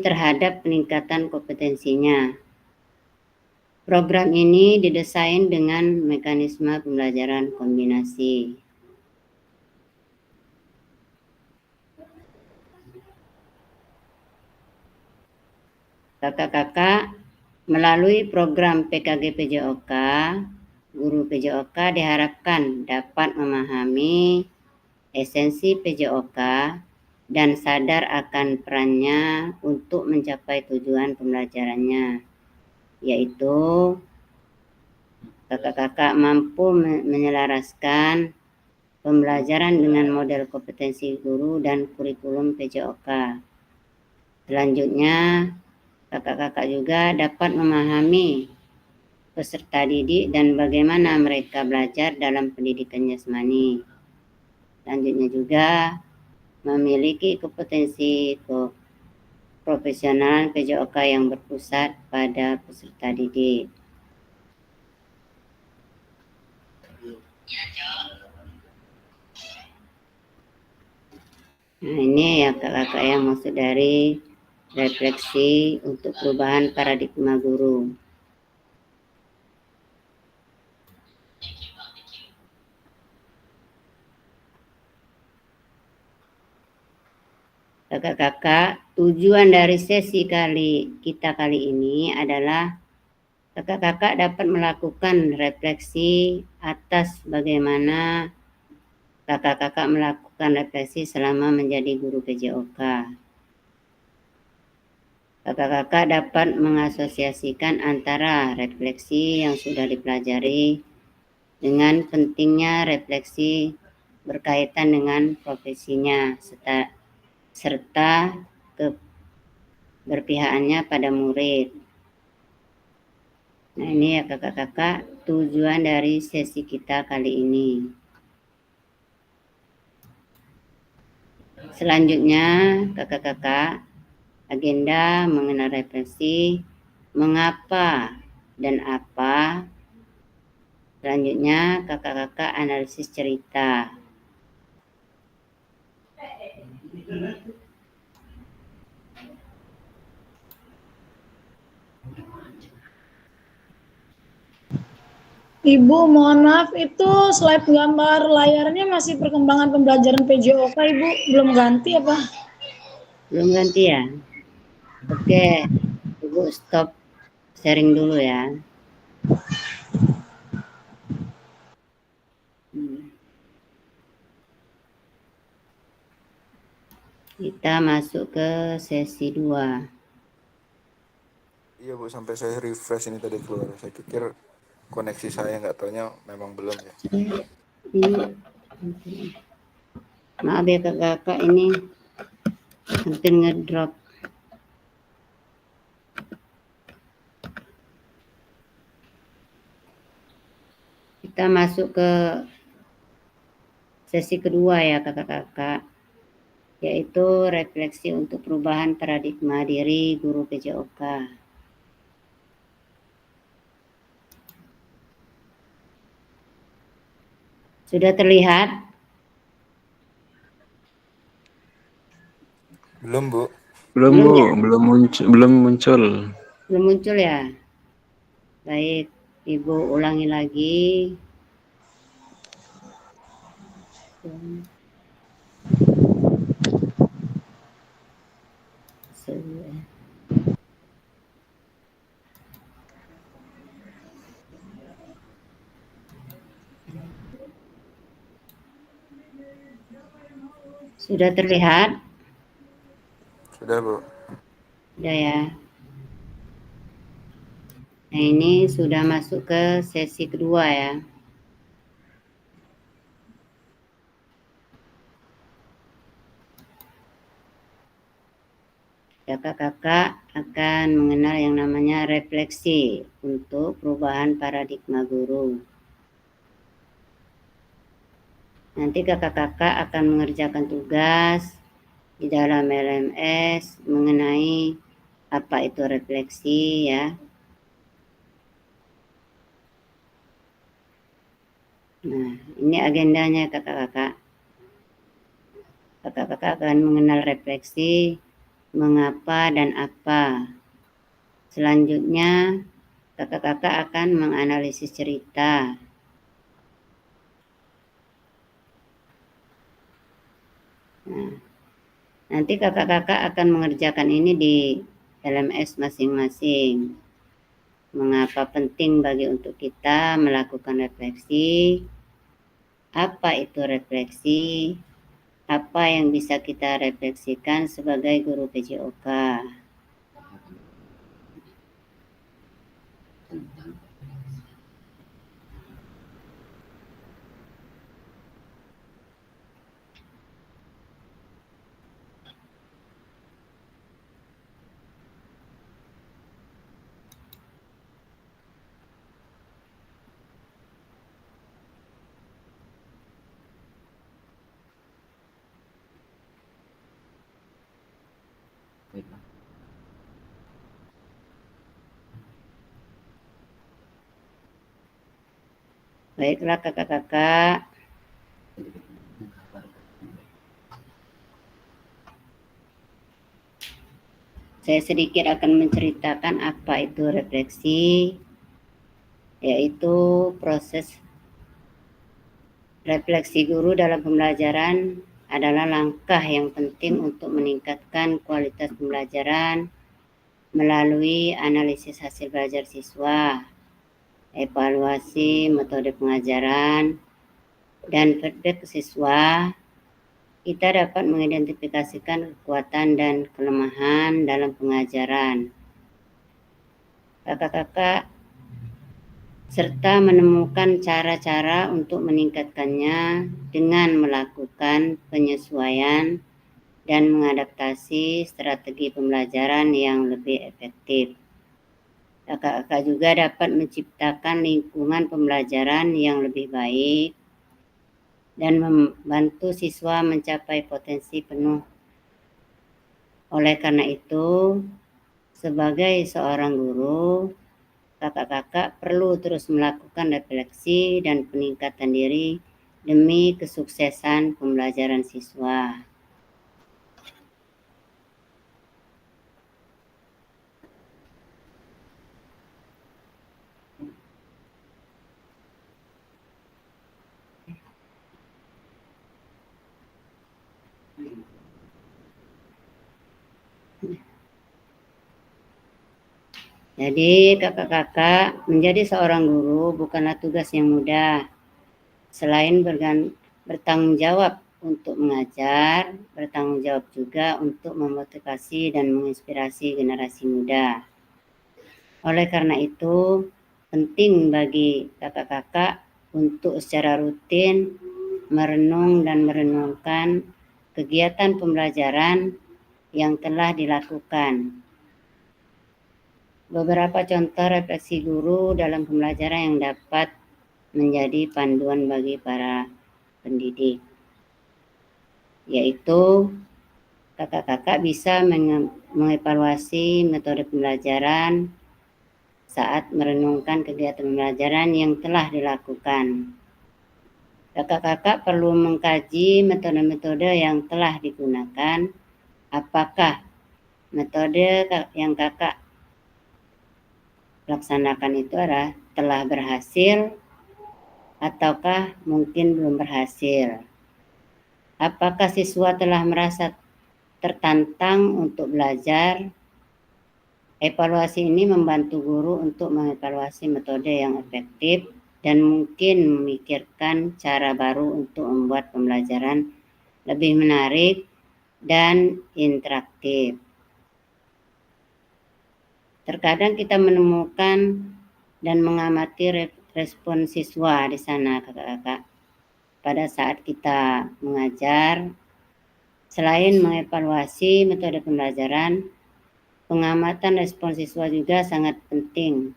terhadap peningkatan kompetensinya. Program ini didesain dengan mekanisme pembelajaran kombinasi. Kakak-kakak, melalui program PKG PJOK, guru PJOK diharapkan dapat memahami esensi PJOK dan sadar akan perannya untuk mencapai tujuan pembelajarannya, yaitu kakak-kakak mampu menyelaraskan pembelajaran dengan model kompetensi guru dan kurikulum PJOK. Selanjutnya, kakak-kakak juga dapat memahami peserta didik dan bagaimana mereka belajar dalam pendidikan jasmani. Selanjutnya juga memiliki kompetensi profesional PJOK yang berpusat pada peserta didik. Nah, ini ya kakak-kakak yang maksud dari refleksi untuk perubahan paradigma guru. Kakak-kakak, tujuan dari sesi kita kali ini adalah kakak-kakak dapat melakukan refleksi atas bagaimana kakak-kakak melakukan refleksi selama menjadi guru PJOK. Kakak-kakak dapat mengasosiasikan antara refleksi yang sudah dipelajari dengan pentingnya refleksi berkaitan dengan profesinya serta keberpihakannya pada murid. Nah, ini ya kakak-kakak tujuan dari sesi kita kali ini. Selanjutnya kakak-kakak agenda mengenal refleksi, mengapa dan apa. Selanjutnya kakak-kakak analisis cerita. Ibu, mohon maaf, itu slide gambar layarnya masih perkembangan pembelajaran PJOK, Ibu. Belum ganti apa? Belum ganti ya? Oke, Ibu stop sharing dulu ya. Kita masuk ke sesi 2. Iya Bu, sampai saya refresh ini tadi keluar. Saya pikir koneksi saya, nggak taunya memang belum ya. Ini maaf ya kakak-kakak, ini hampir ngedrop. Kita masuk ke sesi kedua ya kakak-kakak, yaitu refleksi untuk perubahan paradigma diri guru PJOK. Sudah terlihat? Belum Bu. Belum Belum Bu, ya? belum muncul. Belum muncul ya? Baik, Ibu ulangi lagi. Sudah terlihat? Sudah Bu. Sudah ya. Nah, ini sudah masuk ke sesi kedua ya. Kakak-kakak akan mengenal yang namanya refleksi untuk perubahan paradigma guru. Nanti kakak-kakak akan mengerjakan tugas di dalam LMS mengenai apa itu refleksi ya. Nah, ini agendanya kakak-kakak. Kakak-kakak akan mengenal refleksi, mengapa dan apa. Selanjutnya, kakak-kakak akan menganalisis cerita. Nah, nanti kakak-kakak akan mengerjakan ini di LMS masing-masing. Mengapa penting bagi untuk kita melakukan refleksi? Apa itu refleksi? Apa yang bisa kita refleksikan sebagai guru PJOK? Baiklah kakak-kakak. Saya sedikit akan menceritakan apa itu refleksi, yaitu proses refleksi guru dalam pembelajaran adalah langkah yang penting untuk meningkatkan kualitas pembelajaran melalui analisis hasil belajar siswa, evaluasi metode pengajaran, dan feedback ke siswa. Kita dapat mengidentifikasikan kekuatan dan kelemahan dalam pengajaran kakak-kakak serta menemukan cara-cara untuk meningkatkannya dengan melakukan penyesuaian dan mengadaptasi strategi pembelajaran yang lebih efektif. Kakak-kakak juga dapat menciptakan lingkungan pembelajaran yang lebih baik dan membantu siswa mencapai potensi penuh Oleh karena itu, sebagai seorang guru, kakak-kakak perlu terus melakukan refleksi dan peningkatan diri demi kesuksesan pembelajaran siswa. Jadi kakak-kakak, menjadi seorang guru bukanlah tugas yang mudah. Selain bertanggung jawab untuk mengajar, bertanggung jawab juga untuk memotivasi dan menginspirasi generasi muda. Oleh karena itu, penting bagi kakak-kakak untuk secara rutin merenung dan merenungkan kegiatan pembelajaran yang telah dilakukan. Beberapa contoh refleksi guru dalam pembelajaran yang dapat menjadi panduan bagi para pendidik, yaitu kakak-kakak bisa mengevaluasi metode pembelajaran saat merenungkan kegiatan pembelajaran yang telah dilakukan. Kakak-kakak perlu mengkaji metode-metode yang telah digunakan, apakah metode yang kakak laksanakan itu telah berhasil ataukah mungkin belum berhasil. Apakah siswa telah merasa tertantang untuk belajar? Evaluasi ini membantu guru untuk mengevaluasi metode yang efektif dan mungkin memikirkan cara baru untuk membuat pembelajaran lebih menarik dan interaktif. Terkadang kita menemukan dan mengamati respon siswa di sana, kakak-kakak. Pada saat kita mengajar, selain mengevaluasi metode pembelajaran, pengamatan respon siswa juga sangat penting.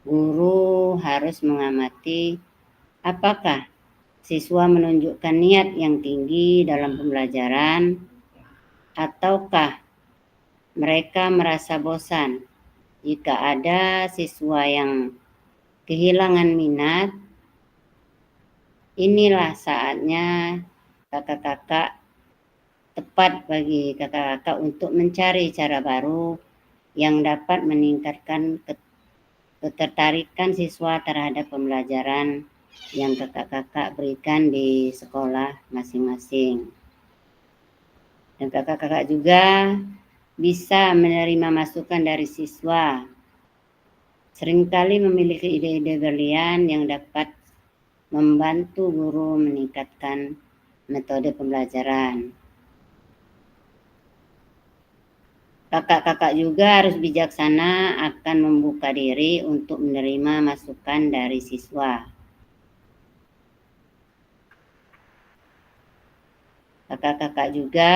Guru harus mengamati apakah siswa menunjukkan niat yang tinggi dalam pembelajaran, ataukah mereka merasa bosan. Jika ada siswa yang kehilangan minat, inilah saatnya kakak-kakak, tepat bagi kakak-kakak untuk mencari cara baru yang dapat meningkatkan ketertarikan siswa terhadap pembelajaran yang kakak-kakak berikan di sekolah masing-masing. Dan kakak-kakak juga bisa menerima masukan dari siswa. Seringkali memiliki ide-ide brilian yang dapat membantu guru meningkatkan metode pembelajaran. Kakak-kakak juga harus bijaksana akan membuka diri untuk menerima masukan dari siswa. Kakak-kakak juga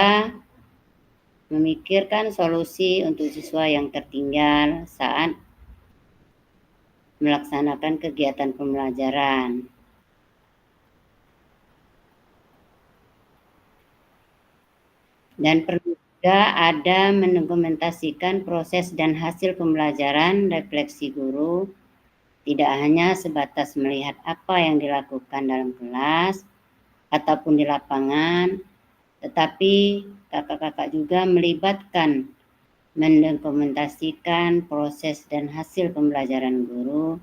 memikirkan solusi untuk siswa yang tertinggal saat melaksanakan kegiatan pembelajaran. Dan perlu juga ada mendokumentasikan proses dan hasil pembelajaran. Refleksi guru tidak hanya sebatas melihat apa yang dilakukan dalam kelas ataupun di lapangan, tetapi kakak-kakak juga melibatkan mendokumentasikan proses dan hasil pembelajaran guru,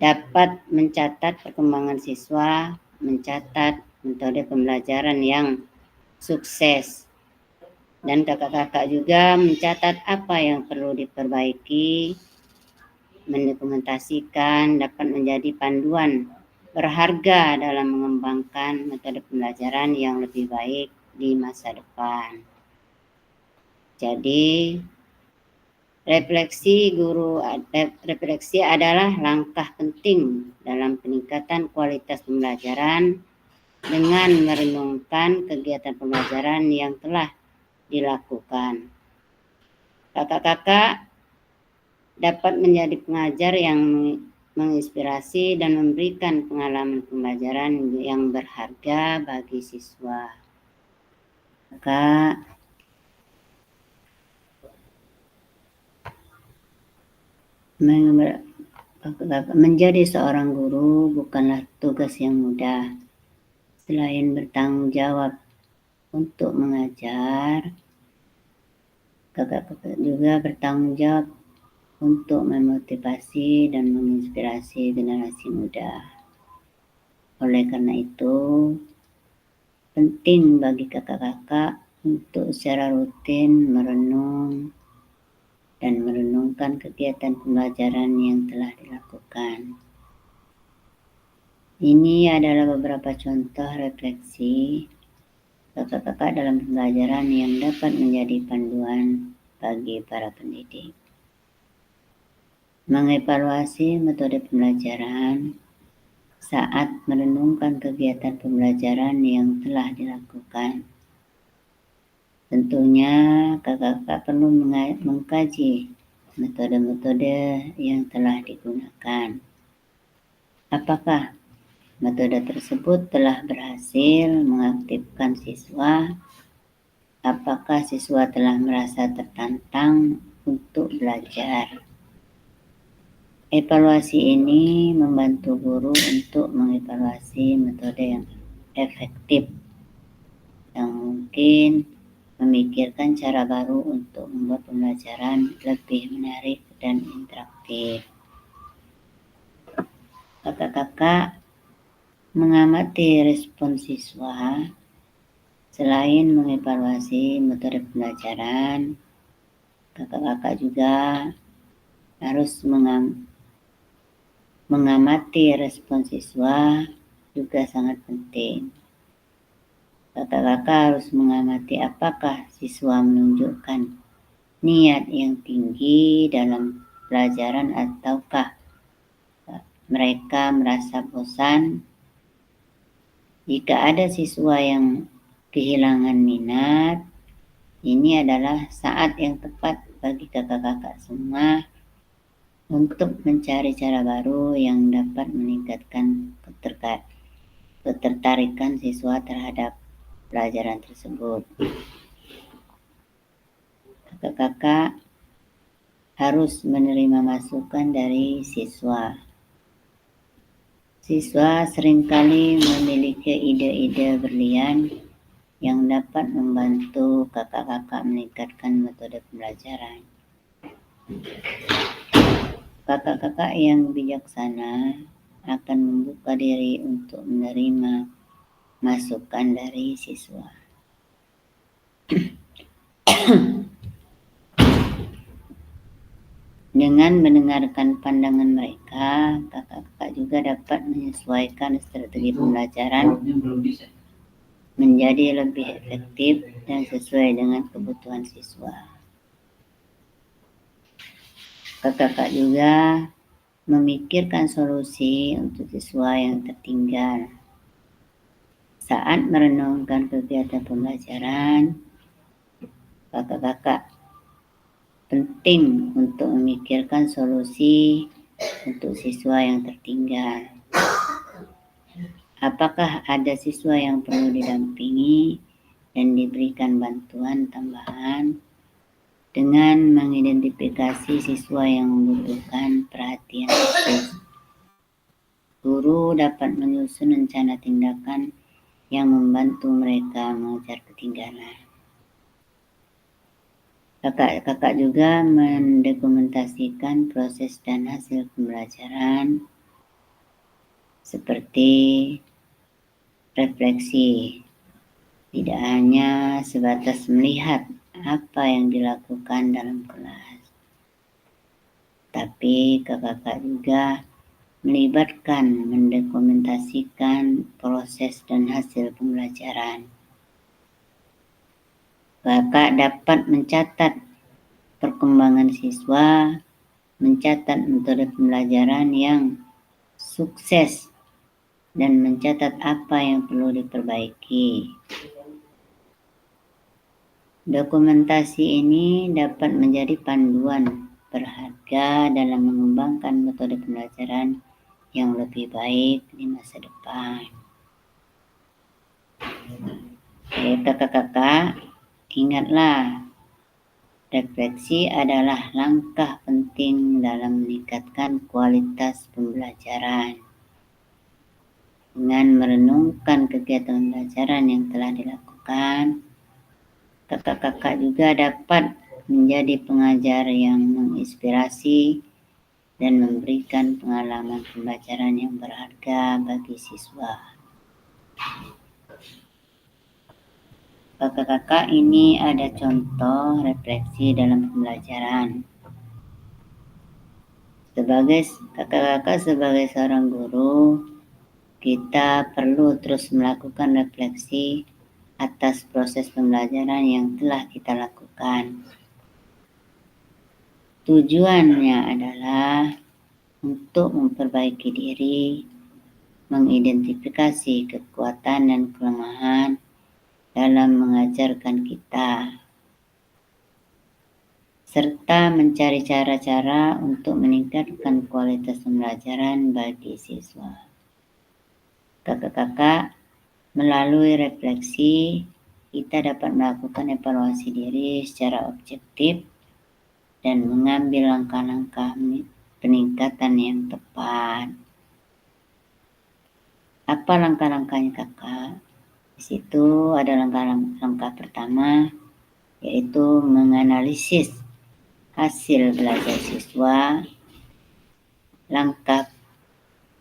dapat mencatat perkembangan siswa, mencatat metode pembelajaran yang sukses. Dan kakak-kakak juga mencatat apa yang perlu diperbaiki, mendokumentasikan, dapat menjadi panduan berharga dalam mengembangkan metode pembelajaran yang lebih baik di masa depan. Jadi, refleksi adalah langkah penting dalam peningkatan kualitas pembelajaran dengan merenungkan kegiatan pembelajaran yang telah dilakukan. Kakak-kakak dapat menjadi pengajar yang menginspirasi dan memberikan pengalaman pembelajaran yang berharga bagi siswa. Kakak menjadi seorang guru bukanlah tugas yang mudah. Selain bertanggung jawab untuk mengajar, kakak juga bertanggung jawab untuk memotivasi dan menginspirasi generasi muda. Oleh karena itu, penting bagi kakak-kakak untuk secara rutin merenung dan merenungkan kegiatan pembelajaran yang telah dilakukan. Ini adalah beberapa contoh refleksi kakak-kakak dalam pembelajaran yang dapat menjadi panduan bagi para pendidik. Mengevaluasi metode pembelajaran saat merenungkan kegiatan pembelajaran yang telah dilakukan. Tentunya kakak-kakak perlu mengkaji metode-metode yang telah digunakan. Apakah metode tersebut telah berhasil mengaktifkan siswa? Apakah siswa telah merasa tertantang untuk belajar? Evaluasi ini membantu guru untuk mengevaluasi metode yang efektif, yang mungkin memikirkan cara baru untuk membuat pembelajaran lebih menarik dan interaktif. Kakak-kakak mengamati respon siswa. Selain mengevaluasi metode pembelajaran, kakak-kakak juga harus mengamati respon siswa juga sangat penting. Kakak-kakak harus mengamati apakah siswa menunjukkan niat yang tinggi dalam pelajaran ataukah mereka merasa bosan. Jika ada siswa yang kehilangan minat, ini adalah saat yang tepat bagi kakak-kakak semua untuk mencari cara baru yang dapat meningkatkan ketertarikan siswa terhadap pelajaran tersebut. Kakak-kakak harus menerima masukan dari siswa. Siswa seringkali memiliki ide-ide brilian yang dapat membantu kakak-kakak meningkatkan metode pembelajaran. Kakak-kakak yang bijaksana akan membuka diri untuk menerima masukan dari siswa. Dengan mendengarkan pandangan mereka, kakak-kakak juga dapat menyesuaikan strategi pembelajaran menjadi lebih efektif dan sesuai dengan kebutuhan siswa. Kakak-kakak juga memikirkan solusi untuk siswa yang tertinggal. Saat merenungkan kegiatan pembelajaran, kakak-kakak penting untuk memikirkan solusi untuk siswa yang tertinggal. Apakah ada siswa yang perlu didampingi dan diberikan bantuan tambahan? Dengan mengidentifikasi siswa yang membutuhkan perhatian khusus, guru dapat menyusun rencana tindakan yang membantu mereka mengejar ketinggalan. Kakak-kakak juga mendokumentasikan proses dan hasil pembelajaran seperti refleksi. Tidak hanya sebatas melihat apa yang dilakukan dalam kelas, tapi kakak-kakak juga melibatkan mendokumentasikan proses dan hasil pembelajaran. Kakak dapat mencatat perkembangan siswa, mencatat metode pembelajaran yang sukses, dan mencatat apa yang perlu diperbaiki. Dokumentasi ini dapat menjadi panduan berharga dalam mengembangkan metode pembelajaran yang lebih baik di masa depan. Kakak-kakak, ingatlah, refleksi adalah langkah penting dalam meningkatkan kualitas pembelajaran. Dengan merenungkan kegiatan pembelajaran yang telah dilakukan, kakak-kakak juga dapat menjadi pengajar yang menginspirasi dan memberikan pengalaman pembelajaran yang berharga bagi siswa. Kakak-kakak, ini ada contoh refleksi dalam pembelajaran. Kakak-kakak sebagai seorang guru, kita perlu terus melakukan refleksi atas proses pembelajaran yang telah kita lakukan. Tujuannya adalah untuk memperbaiki diri, mengidentifikasi kekuatan dan kelemahan dalam mengajarkan kita, serta mencari cara-cara untuk meningkatkan kualitas pembelajaran bagi siswa. Kakak-kakak, melalui refleksi, kita dapat melakukan evaluasi diri secara objektif dan mengambil langkah-langkah peningkatan yang tepat. Apa langkah-langkahnya, kakak? Di situ ada langkah pertama, yaitu menganalisis hasil belajar siswa. Langkah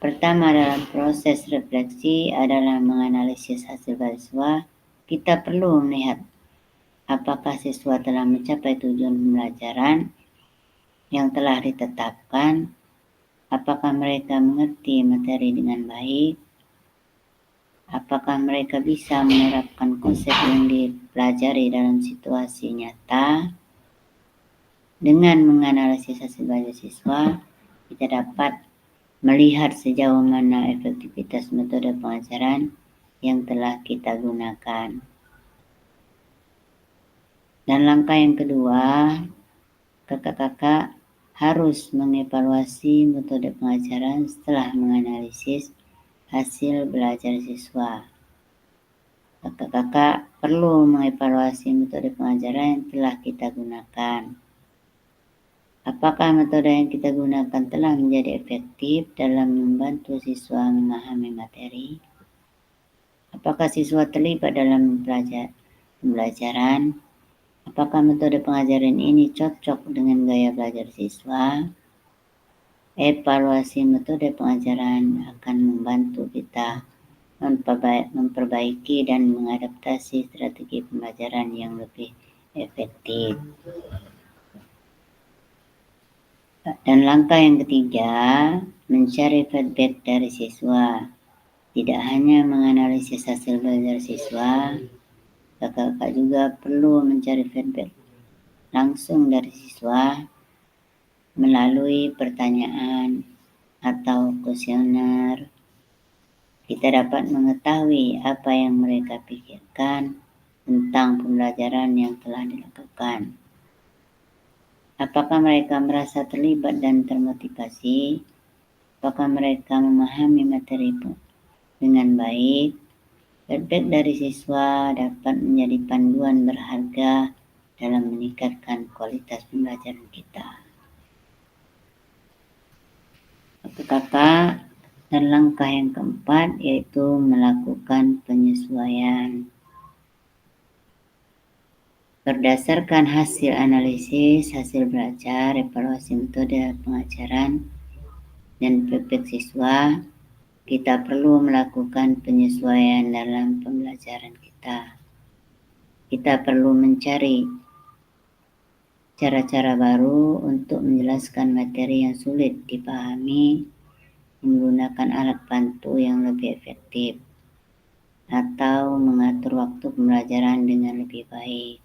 pertama dalam proses refleksi adalah menganalisis hasil belajar siswa. Kita perlu melihat apakah siswa telah mencapai tujuan pembelajaran yang telah ditetapkan, apakah mereka mengerti materi dengan baik, apakah mereka bisa menerapkan konsep yang dipelajari dalam situasi nyata. Dengan menganalisis hasil belajar siswa, kita dapat melihat sejauh mana efektivitas metode pengajaran yang telah kita gunakan. Dan langkah yang kedua, kakak-kakak harus mengevaluasi metode pengajaran setelah menganalisis hasil belajar siswa. Kakak-kakak perlu mengevaluasi metode pengajaran yang telah kita gunakan. Apakah metode yang kita gunakan telah menjadi efektif dalam membantu siswa memahami materi? Apakah siswa terlibat dalam pembelajaran? Apakah metode pengajaran ini cocok dengan gaya belajar siswa? Evaluasi metode pengajaran akan membantu kita memperbaiki dan mengadaptasi strategi pembelajaran yang lebih efektif. Dan langkah yang ketiga, mencari feedback dari siswa. Tidak hanya menganalisis hasil belajar siswa, kakak-kakak juga perlu mencari feedback langsung dari siswa melalui pertanyaan atau kuesioner. Kita dapat mengetahui apa yang mereka pikirkan tentang pembelajaran yang telah dilakukan. Apakah mereka merasa terlibat dan termotivasi? Apakah mereka memahami materi dengan baik? Feedback dari siswa dapat menjadi panduan berharga dalam meningkatkan kualitas pembelajaran kita. Kakak, dan langkah yang keempat yaitu melakukan penyesuaian. Berdasarkan hasil analisis, hasil belajar, evaluasi metode pengajaran, dan feedback siswa, kita perlu melakukan penyesuaian dalam pembelajaran kita. Kita perlu mencari cara-cara baru untuk menjelaskan materi yang sulit dipahami, menggunakan alat bantu yang lebih efektif, atau mengatur waktu pembelajaran dengan lebih baik.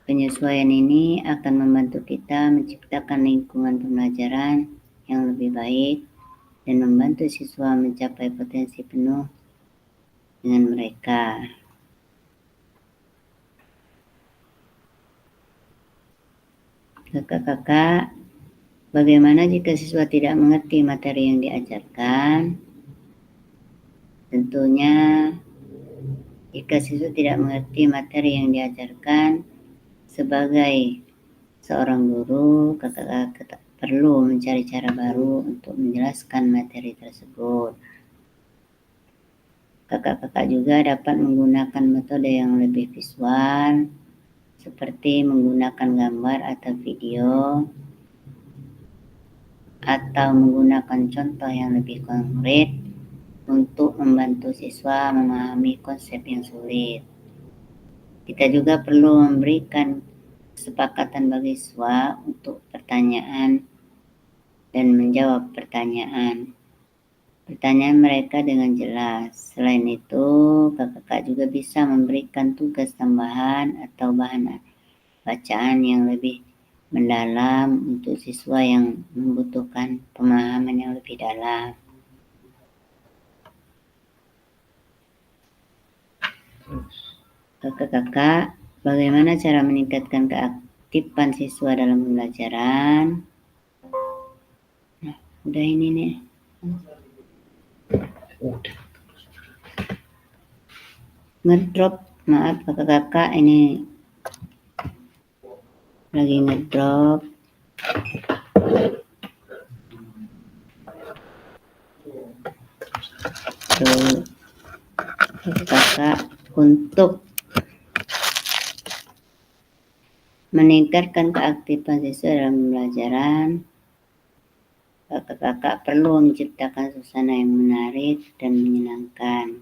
Penyesuaian ini akan membantu kita menciptakan lingkungan pembelajaran yang lebih baik dan membantu siswa mencapai potensi penuh dengan mereka. Kakak-kakak, bagaimana jika siswa tidak mengerti materi yang diajarkan? Tentunya jika siswa tidak mengerti materi yang diajarkan, sebagai seorang guru, kakak perlu mencari cara baru untuk menjelaskan materi tersebut. Kakak-kakak juga dapat menggunakan metode yang lebih visual, seperti menggunakan gambar atau video, atau menggunakan contoh yang lebih konkret untuk membantu siswa memahami konsep yang sulit. Kita juga perlu memberikan kesepakatan bagi siswa untuk pertanyaan dan menjawab pertanyaan mereka dengan jelas. Selain itu, kakak juga bisa memberikan tugas tambahan atau bahan bacaan yang lebih mendalam untuk siswa yang membutuhkan pemahaman yang lebih dalam. Kakak-kakak, bagaimana cara meningkatkan keaktifan siswa dalam pembelajaran? Nah, udah ini nih. Ngedrop, maaf kakak-kakak, ini lagi ngedrop. Tuh, kakak untuk meningkatkan keaktifan siswa dalam pembelajaran, kakak-kakak perlu menciptakan suasana yang menarik dan menyenangkan.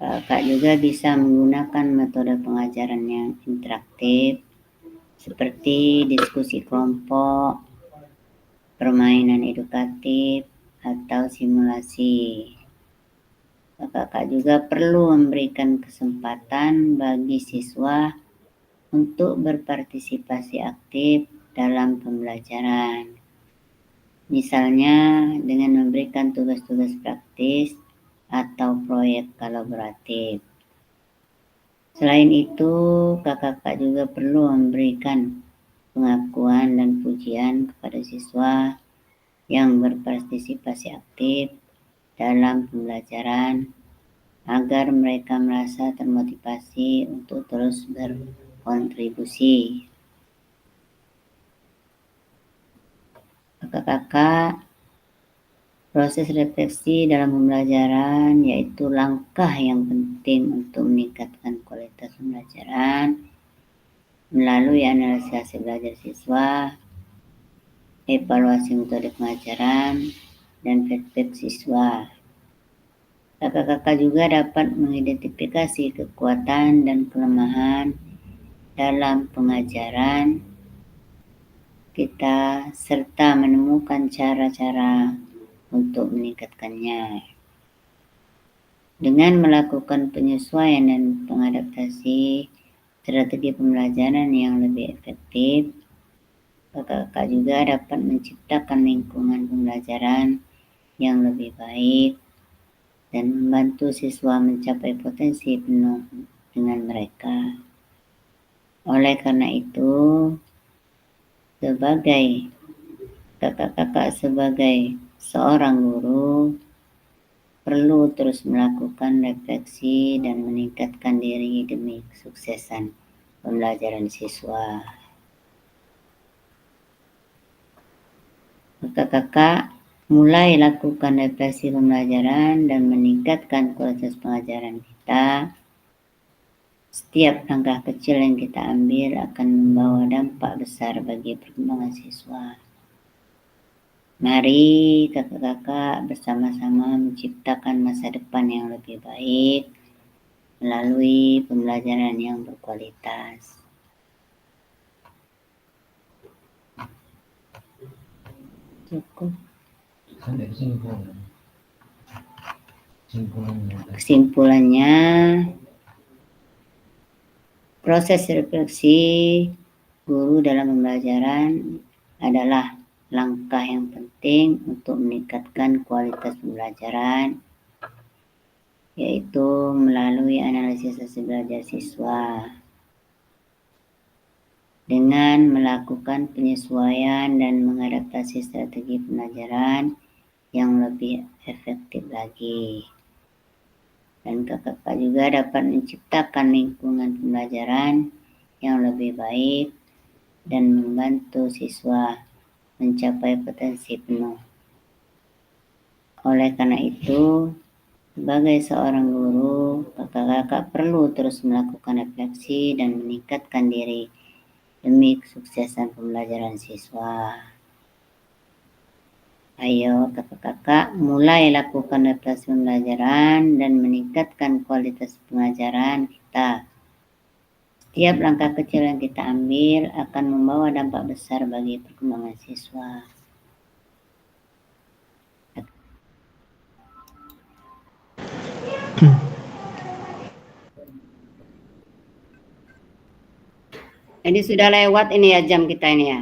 Kakak juga bisa menggunakan metode pengajaran yang interaktif, seperti diskusi kelompok, permainan edukatif, atau simulasi. Kakak juga perlu memberikan kesempatan bagi siswa untuk berpartisipasi aktif dalam pembelajaran. Misalnya dengan memberikan tugas-tugas praktis atau proyek kolaboratif. Selain itu, kakak juga perlu memberikan pengakuan dan pujian kepada siswa yang berpartisipasi aktif dalam pembelajaran agar mereka merasa termotivasi untuk terus berkontribusi. Kakak-kakak, proses refleksi dalam pembelajaran yaitu langkah yang penting untuk meningkatkan kualitas pembelajaran melalui analisis hasil belajar siswa, evaluasi metode pengajaran, dan feedback siswa. Kakak-kakak juga dapat mengidentifikasi kekuatan dan kelemahan dalam pengajaran kita serta menemukan cara-cara untuk meningkatkannya. Dengan melakukan penyesuaian dan pengadaptasi strategi pembelajaran yang lebih efektif, kakak-kakak juga dapat menciptakan lingkungan pembelajaran yang lebih baik dan membantu siswa mencapai potensi penuh dengan mereka. Oleh karena itu, sebagai kakak-kakak sebagai seorang guru perlu terus melakukan refleksi dan meningkatkan diri demi kesuksesan pembelajaran siswa. Kakak-kakak mulai lakukan refleksi pembelajaran dan meningkatkan kualitas pengajaran kita. Setiap langkah kecil yang kita ambil akan membawa dampak besar bagi perkembangan siswa. Mari kakak-kakak bersama-sama menciptakan masa depan yang lebih baik melalui pembelajaran yang berkualitas. Cukup. Kesimpulannya, proses refleksi guru dalam pembelajaran adalah langkah yang penting untuk meningkatkan kualitas pembelajaran, yaitu melalui analisis hasil belajar siswa. Dengan melakukan penyesuaian dan mengadaptasi strategi pembelajaran yang lebih efektif lagi. Dan kakak-kakak juga dapat menciptakan lingkungan pembelajaran yang lebih baik dan membantu siswa mencapai potensi penuh. Oleh karena itu, sebagai seorang guru, kakak-kakak perlu terus melakukan refleksi dan meningkatkan diri demi kesuksesan pembelajaran siswa. Ayo kakak-kakak mulai lakukan refleksi pembelajaran dan meningkatkan kualitas pengajaran kita. Setiap langkah kecil yang kita ambil akan membawa dampak besar bagi perkembangan siswa. Ini sudah lewat ini ya jam kita ini ya.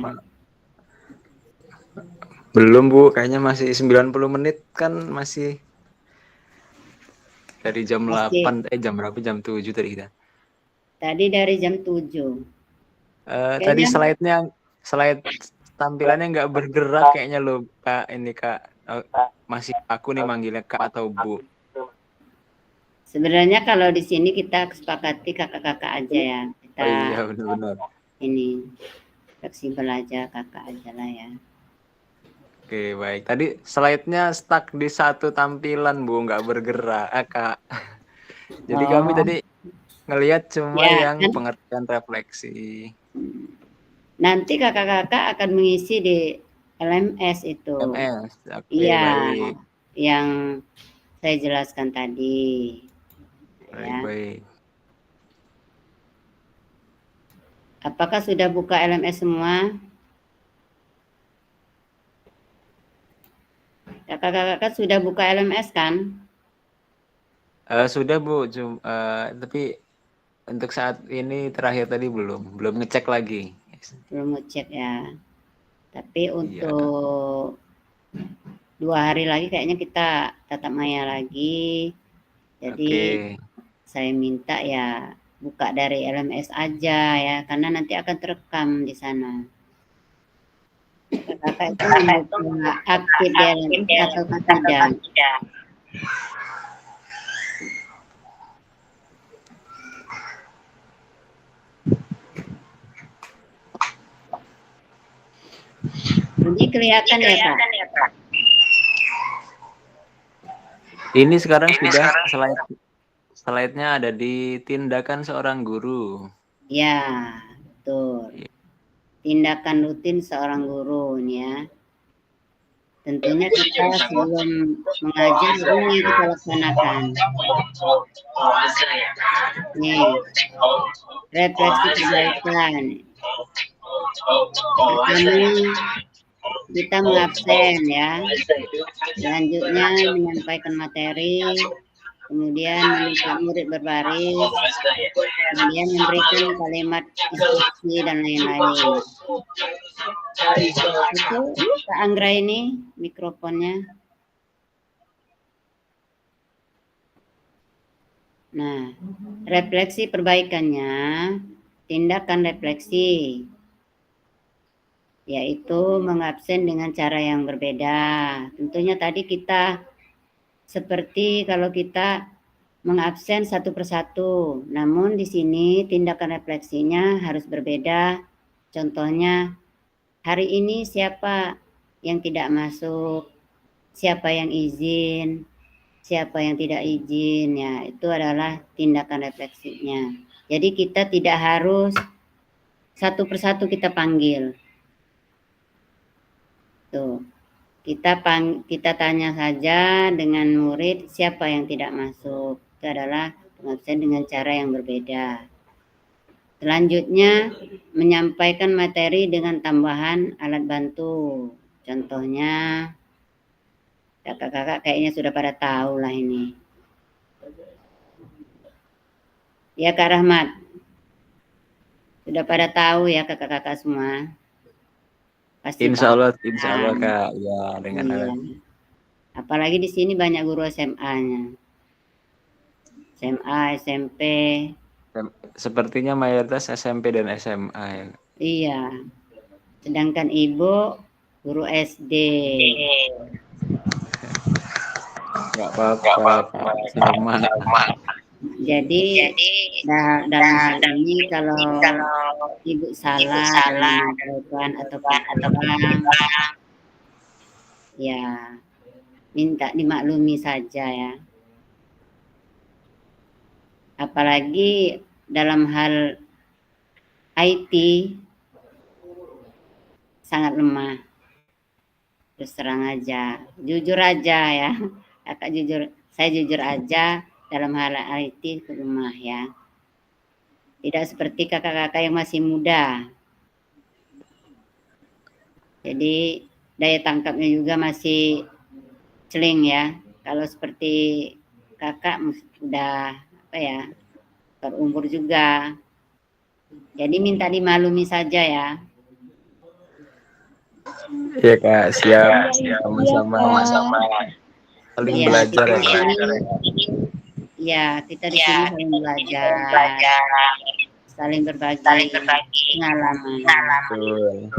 Belum Bu, kayaknya masih 90 menit kan, masih dari jam Masih. 8, jam berapa? Jam 7 tadi kita. Tadi dari jam 7. Tadi slide tampilannya nggak bergerak kayaknya loh Kak, ini Kak. Masih aku nih manggilnya Kak atau Bu. Sebenarnya kalau di sini kita sepakati kakak-kakak aja ya. Kita Oh iya benar-benar. ini fleksibel aja, kakak aja lah ya. Oke baik. Tadi slide-nya stuck di satu tampilan Bu, nggak bergerak Kak. Jadi kami tadi ngelihat cuma Ya, yang kan? pengertian refleksi. Nanti kakak-kakak akan mengisi di LMS itu. LMS. Oke, Iya, baik. yang saya jelaskan tadi. Ya. Baik. Apakah sudah buka LMS semua? Kakak-kakak sudah buka LMS kan? Sudah Bu, tapi untuk saat ini terakhir tadi belum ngecek lagi. Belum ngecek ya. Tapi untuk 2 hari lagi kayaknya kita tatap maya lagi. Jadi saya minta ya buka dari LMS aja ya, karena nanti akan terekam di sana. Kakak itu aktif di LMS atau tidak? Ini kelihatan ya Kak? Ini sekarang sudah slide-nya ada di tindakan seorang guru. Ya, betul. Tindakan rutin seorang guru ini ya. Tentunya kita sebelum mengajar ini kita laksanakan. Nih, refleksi perbaikan. Pertama, kita mengabsen ya. Selanjutnya menyampaikan materi, kemudian meminta murid berbaris, kemudian memberikan kalimat instruksi dan lain-lain. Itu Kak Anggra ini mikrofonnya. Nah, refleksi perbaikannya, tindakan refleksi, yaitu mengabsen dengan cara yang berbeda. Tentunya tadi kita seperti kalau kita mengabsen satu persatu, namun di sini tindakan refleksinya harus berbeda. Contohnya, hari ini siapa yang tidak masuk, siapa yang izin, siapa yang tidak izin, ya itu adalah tindakan refleksinya. Jadi kita tidak harus satu persatu kita panggil. Tuh. Kita tanya saja dengan murid siapa yang tidak masuk. Itu adalah pengabsen dengan cara yang berbeda. Selanjutnya menyampaikan materi dengan tambahan alat bantu. Contohnya kakak-kakak kayaknya sudah pada tahu lah ini. Ya Kak Rahmat. Sudah pada tahu ya kakak-kakak semua. Pasti Insya Allah Kak, ya dengan apalagi di sini banyak guru SMA-nya, SMA, SMP. Sepertinya mayoritas SMP dan SMA ya. Iya. Sedangkan ibu guru SD. Nggak apa-apa, Kak. Sama. Jadi dalam hal ini kalau Ibu salah dalam menyampaikan ataupun kurang, ya minta dimaklumi saja ya. Apalagi dalam hal IT sangat lemah. Terus terang aja, jujur aja ya. Kakak jujur, saya jujur aja dalam hal IT lemah ya. Tidak seperti kakak-kakak yang masih muda. Jadi daya tangkapnya juga masih celing ya. Kalau seperti kakak udah apa ya, berumur juga. Jadi minta dimaklumi saja ya. Iya, Kak. Siap. Sama-sama. Saling Ya, belajar kita ya, di Kak. sini, ya kita di sini saling belajar, saling berbagi pengalaman. Betul.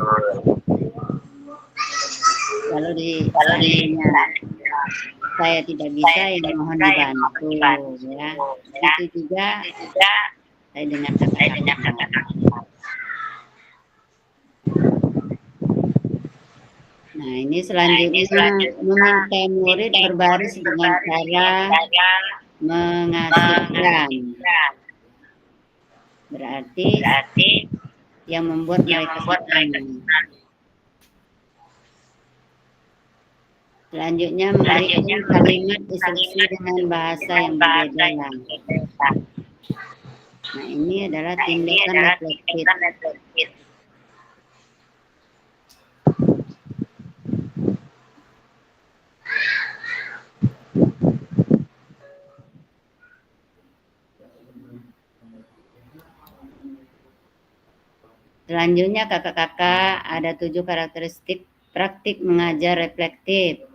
Kalau seandainya saya tidak bisa, ya mohon dibantu ya. Itu juga saya dengan kakak-kakak. Nah, ini selanjutnya meminta murid berbaris dengan cara mengasihkan. Berarti yang membuat mereka senang. Selanjutnya memberikan kalimat instruksi dengan bahasa yang berbeda. Nah, ini adalah tindakan reflektif. Selanjutnya kakak-kakak ada 7 karakteristik praktik mengajar reflektif.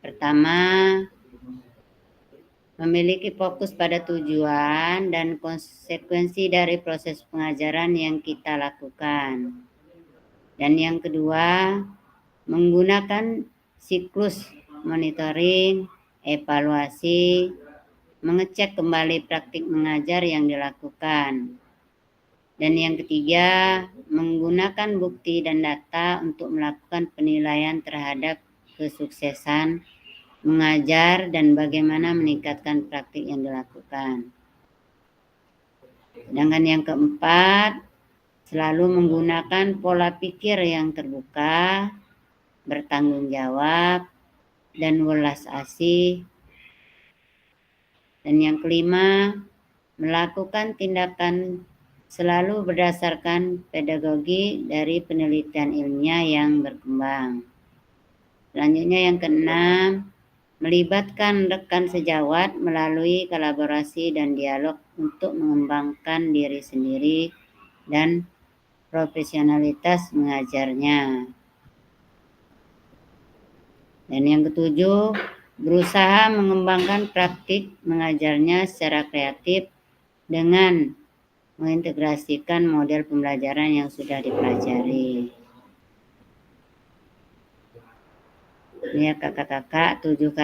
Pertama, memiliki fokus pada tujuan dan konsekuensi dari proses pengajaran yang kita lakukan. Dan yang kedua, menggunakan siklus monitoring, evaluasi, mengecek kembali praktik mengajar yang dilakukan. Dan yang ketiga, menggunakan bukti dan data untuk melakukan penilaian terhadap kesuksesan mengajar dan bagaimana meningkatkan praktik yang dilakukan. Sedangkan yang keempat, selalu menggunakan pola pikir yang terbuka, bertanggung jawab, dan welas asih. Dan yang kelima, melakukan tindakan selalu berdasarkan pedagogi dari penelitian ilmiah yang berkembang. Selanjutnya yang keenam, melibatkan rekan sejawat melalui kolaborasi dan dialog untuk mengembangkan diri sendiri dan profesionalitas mengajarnya. Dan yang ketujuh, berusaha mengembangkan praktik mengajarnya secara kreatif dengan mengintegrasikan model pembelajaran yang sudah dipelajari. Ini ya kakak-kakak 7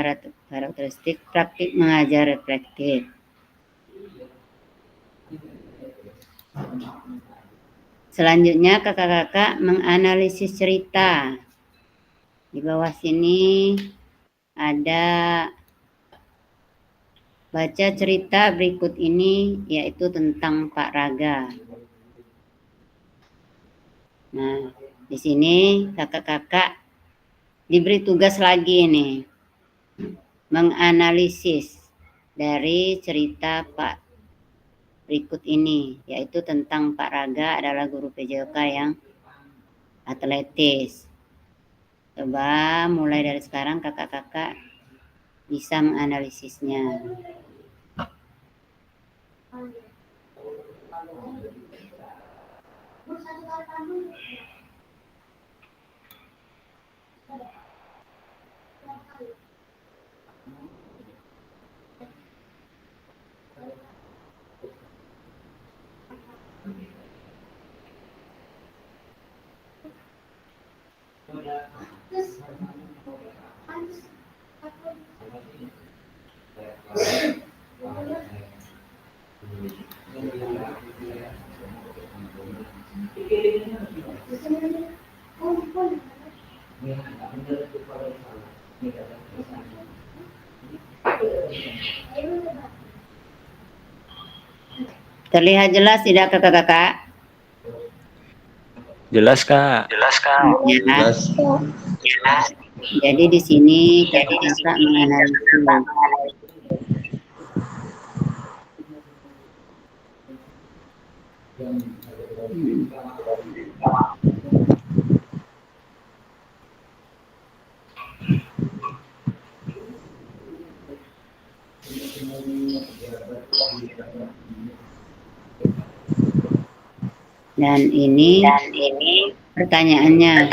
karakteristik praktik mengajar reflektif. Selanjutnya kakak-kakak menganalisis cerita. Di bawah sini ada baca cerita berikut ini, yaitu tentang Pak Raga. Nah, di sini kakak-kakak diberi tugas lagi nih, menganalisis dari cerita Pak berikut ini, yaitu tentang Pak Raga adalah guru PJOK yang atletis. Coba mulai dari sekarang kakak-kakak bisa menganalisisnya. Terlihat jelas tidak kakak-kakak? Jelas, Kak. Ya. Jelas. Jadi di sini kakak-kakak menganalisis. Dan ini pertanyaannya.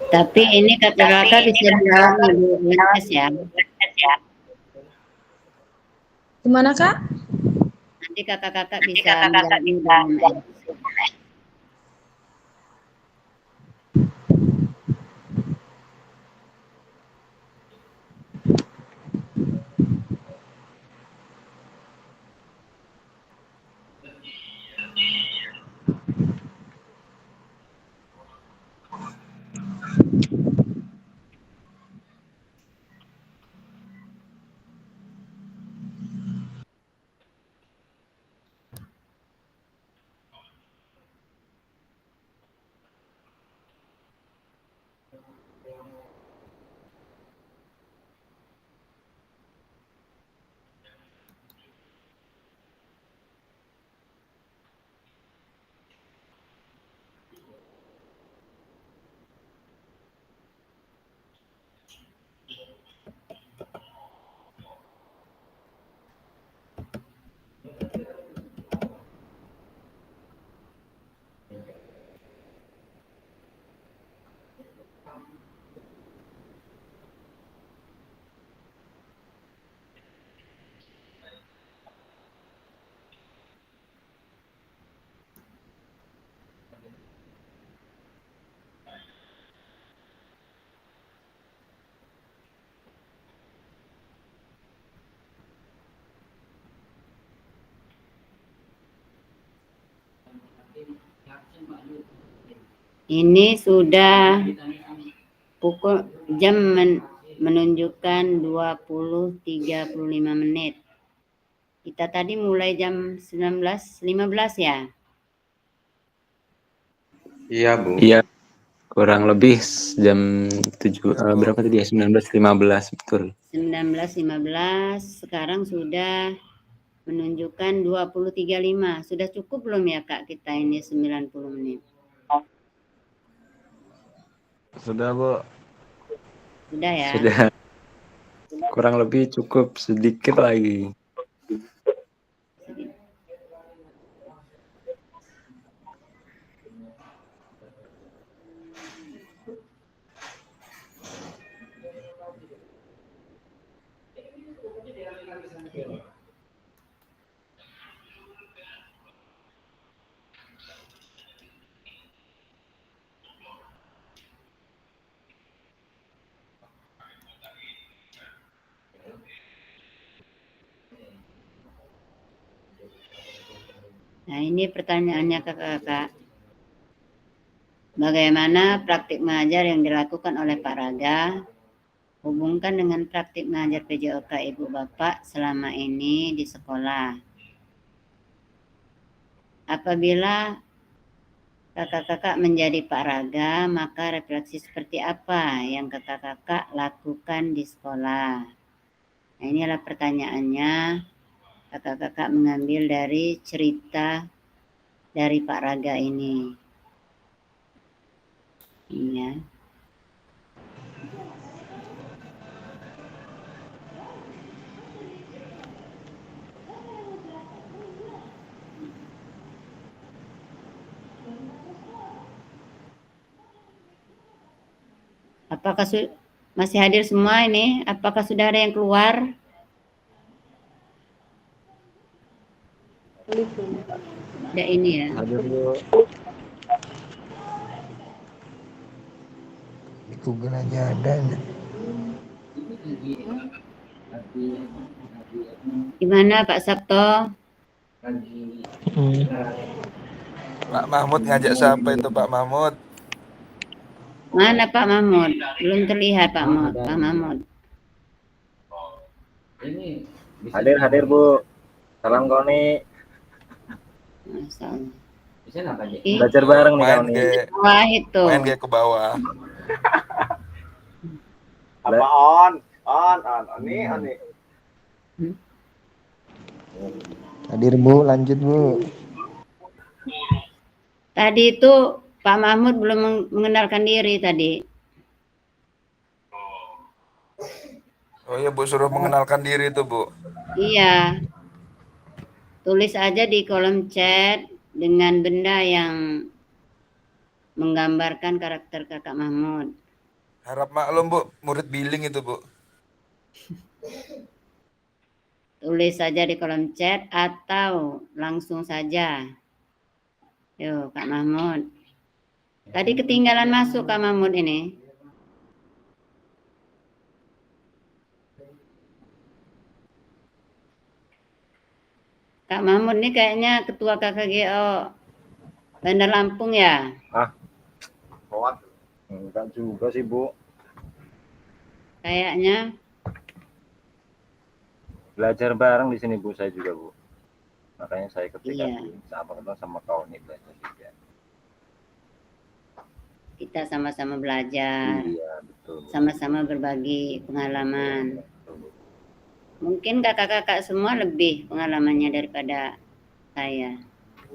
Tapi ini kakak-kakak bisa jawab lebih ringkas ya. Gimana Kak? Nanti kakak-kakak bisa menjawabnya dengan baik. Ini sudah pukul jam menunjukkan 20.35 menit. Kita tadi mulai jam 19.15 ya? Iya, Bu. Iya, kurang lebih jam 7 berapa tadi ya? 19.15, betul. 19.15, sekarang sudah menunjukkan 20.35. Sudah cukup belum ya Kak kita ini 90 menit? Sudah, Bu. Sudah ya? Sudah. Kurang lebih cukup, sedikit lagi. Nah ini pertanyaannya kakak-kakak. Bagaimana praktik mengajar yang dilakukan oleh Pak Raga? Hubungkan dengan praktik mengajar PJOK Ibu Bapak selama ini di sekolah. Apabila kakak-kakak menjadi Pak Raga, maka refleksi seperti apa yang kakak-kakak lakukan di sekolah? Nah, ini adalah pertanyaannya. Kakak-kakak mengambil dari cerita dari Pak Raga ini. Iya. Apakah masih hadir semua ini? Apakah sudah ada yang keluar? Ada ini ya. Hadir Bu. Di Google aja ada. Gimana Pak Sabto? Pak Mahmud ngajak siapa itu Pak Mahmud? Mana Pak Mahmud? Belum terlihat Pak Mahmud. Hadir Bu. Salam Koni. Masalah. Belajar bareng nih Main Koni. Wah itu. Main kayak ke bawah. Apa on? Ini. Hadir Bu, lanjut Bu. Tadi itu Pak Mahmud belum mengenalkan diri tadi. Oh iya Bu, suruh mengenalkan diri tuh Bu. Iya. Tulis aja di kolom chat dengan benda yang menggambarkan karakter Kakak Mahmud. Harap maklum Bu, murid billing itu Bu. Tulis saja di kolom chat atau langsung saja. Yo, Kak Mahmud. Tadi ketinggalan masuk Kak Mahmud ini. Kak Mahmud ini kayaknya ketua KKGO Bandar Lampung ya? Kuat. Enggak juga sih Bu. Kayaknya. Belajar bareng di sini Bu, saya juga Bu. Makanya saya ketika Iya. sama Koni belajar juga. Kita sama-sama belajar, Iya betul. sama-sama berbagi pengalaman. Mungkin kakak-kakak semua lebih pengalamannya daripada saya.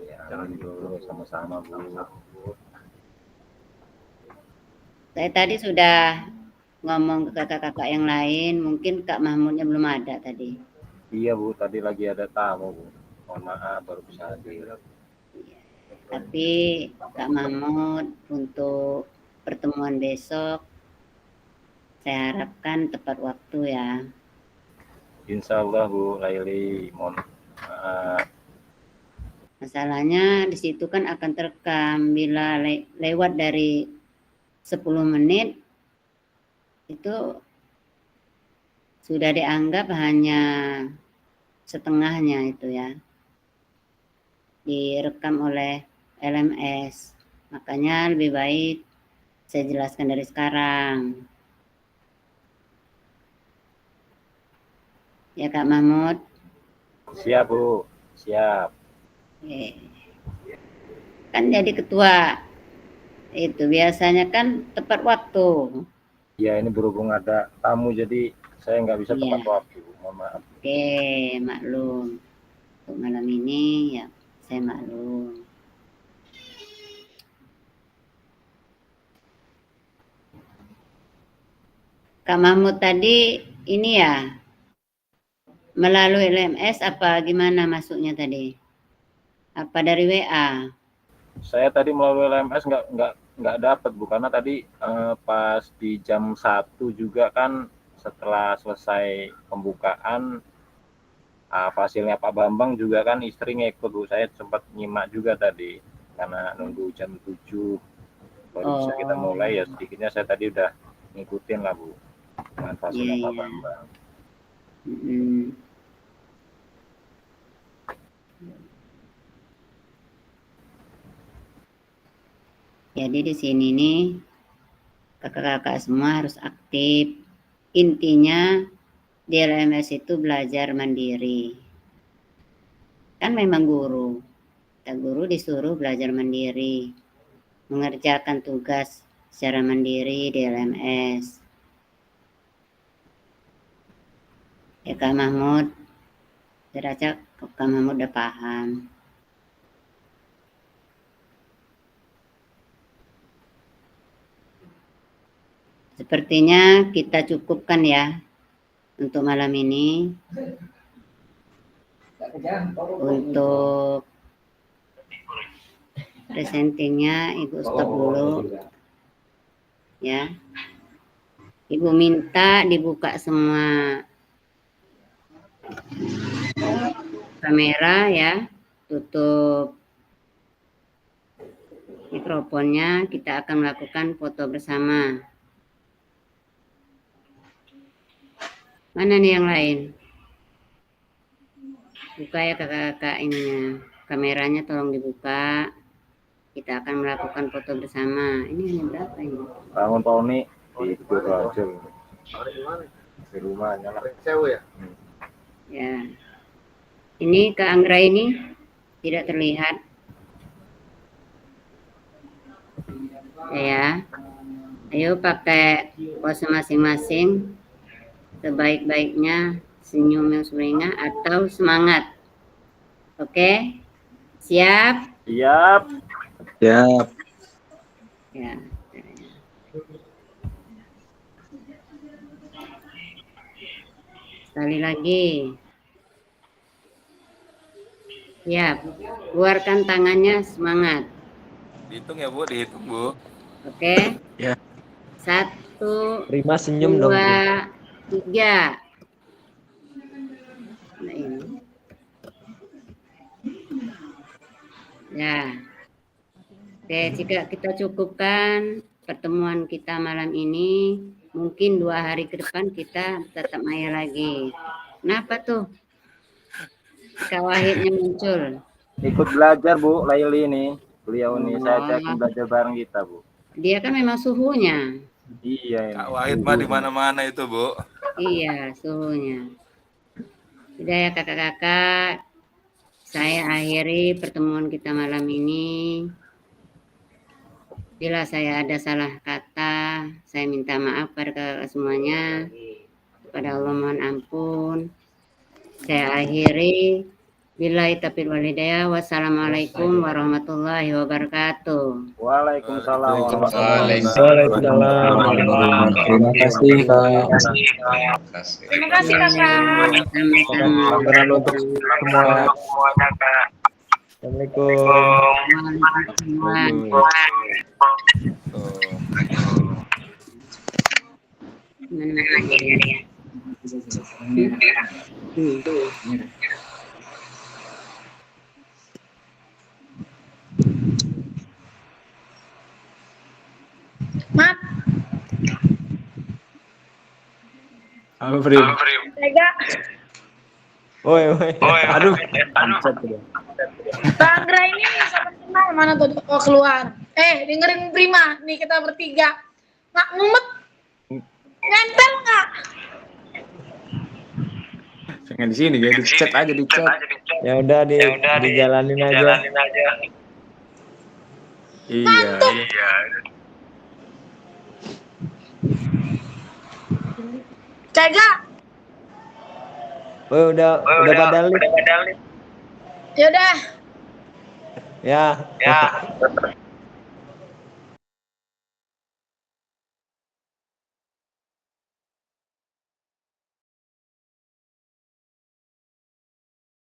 Ya, jangan dulu sama-sama Bu. Saya tadi sudah ngomong ke kakak-kakak yang lain, mungkin Kak Mahmudnya belum ada tadi. Iya Bu, tadi lagi ada tamu Bu. Mohon maaf baru bisa hadir. Tapi Kak Mahmud untuk pertemuan besok saya harapkan tepat waktu ya. Insya Allah Bu Laili, mohon maaf. Masalahnya di situ kan akan terekam, bila lewat dari 10 menit itu sudah dianggap hanya setengahnya itu ya. Direkam oleh LMS. Makanya lebih baik saya jelaskan dari sekarang. Ya Kak Mahmud. Siap Bu, siap. Kan jadi ketua itu biasanya kan tepat waktu. Ya ini berhubung ada tamu jadi saya nggak bisa Iya. tepat waktu. Mohon maaf. Oke, maklum. Untuk malam ini ya saya maklum. Kak Mahmud tadi ini ya melalui LMS apa gimana masuknya tadi? Apa dari WA? Saya tadi melalui LMS nggak dapat Bu, karena tadi pas di jam 1 juga kan setelah selesai pembukaan fasilnya Pak Bambang juga kan istri ngikut Bu. Saya sempat nyimak juga tadi karena nunggu jam 7 baru bisa kita mulai ya, sedikitnya saya tadi udah ngikutin lah Bu dengan fasilnya Pak Bambang. Jadi di sini nih kakak-kakak semua harus aktif. Intinya di LMS itu belajar mandiri. Kan memang guru. Kita guru disuruh belajar mandiri. Mengerjakan tugas secara mandiri di LMS. Ya Kak Mahmud, saya rasa Kak Mahmud udah paham. Sepertinya kita cukupkan ya untuk malam ini. Untuk presentingnya Ibu stop dulu. Ya. Ibu minta dibuka semua kamera ya, tutup mikrofonnya, kita akan melakukan foto bersama. Mana nih yang lain? Buka ya kakak-kakak ininya. Kameranya tolong dibuka. Kita akan melakukan foto bersama. Ini hanya berapa ini? Bangun Pak Oni di Raja. Di rumah nyala. Ya. Ya. Ini Kak Anggra ini tidak terlihat. Ya. Ayo pakai pose masing-masing. Sebaik-baiknya senyum yang sumringah atau semangat. Oke? Siap? Siap. Siap. Ya. Sekali lagi. Siap. Keluarkan tangannya, semangat. Dihitung ya Bu, dihitung Bu. Oke? Ya. 1, Prima senyum dong. 2, 3. Nah ini. Ya. Oke, jika kita cukupkan pertemuan kita malam ini, mungkin 2 hari ke depan kita tetap maya lagi. Kenapa tuh? Kak Wahidnya muncul. Ikut belajar Bu, Laili ini. Beliau ini saya ajakin belajar bareng kita Bu. Dia kan memang suhunya. Iya ini. Kak Wahid mah di mana-mana itu Bu. Iya, suhunya. Sudah ya kakak-kakak, saya akhiri pertemuan kita malam ini. Bila saya ada salah kata, saya minta maaf pada kakak semuanya. Kepada Allah mohon ampun. Saya akhiri. Billahi taufiq wal hidayah. Wassalamualaikum warahmatullahi wabarakatuh. Waalaikumsalam Waalaikumsalam. Terima kasih Kak. Terima kasih kakak. Sama-sama. Sabaran untuk semua. Assalamualaikum. Mat, Apa Prim? Tega. Woi. Aduh. Bang Anggra ini sama kenal mana tuh? Oh keluar. Dengerin Prima. Nih kita bertiga. Nggak ngumet. Nempel nggak? Jangan di sini, jadi chat aja di chat. Ya udah dijalanin aja. Iya. Tega. Oh, udah pada lift. Yaudah. Ya.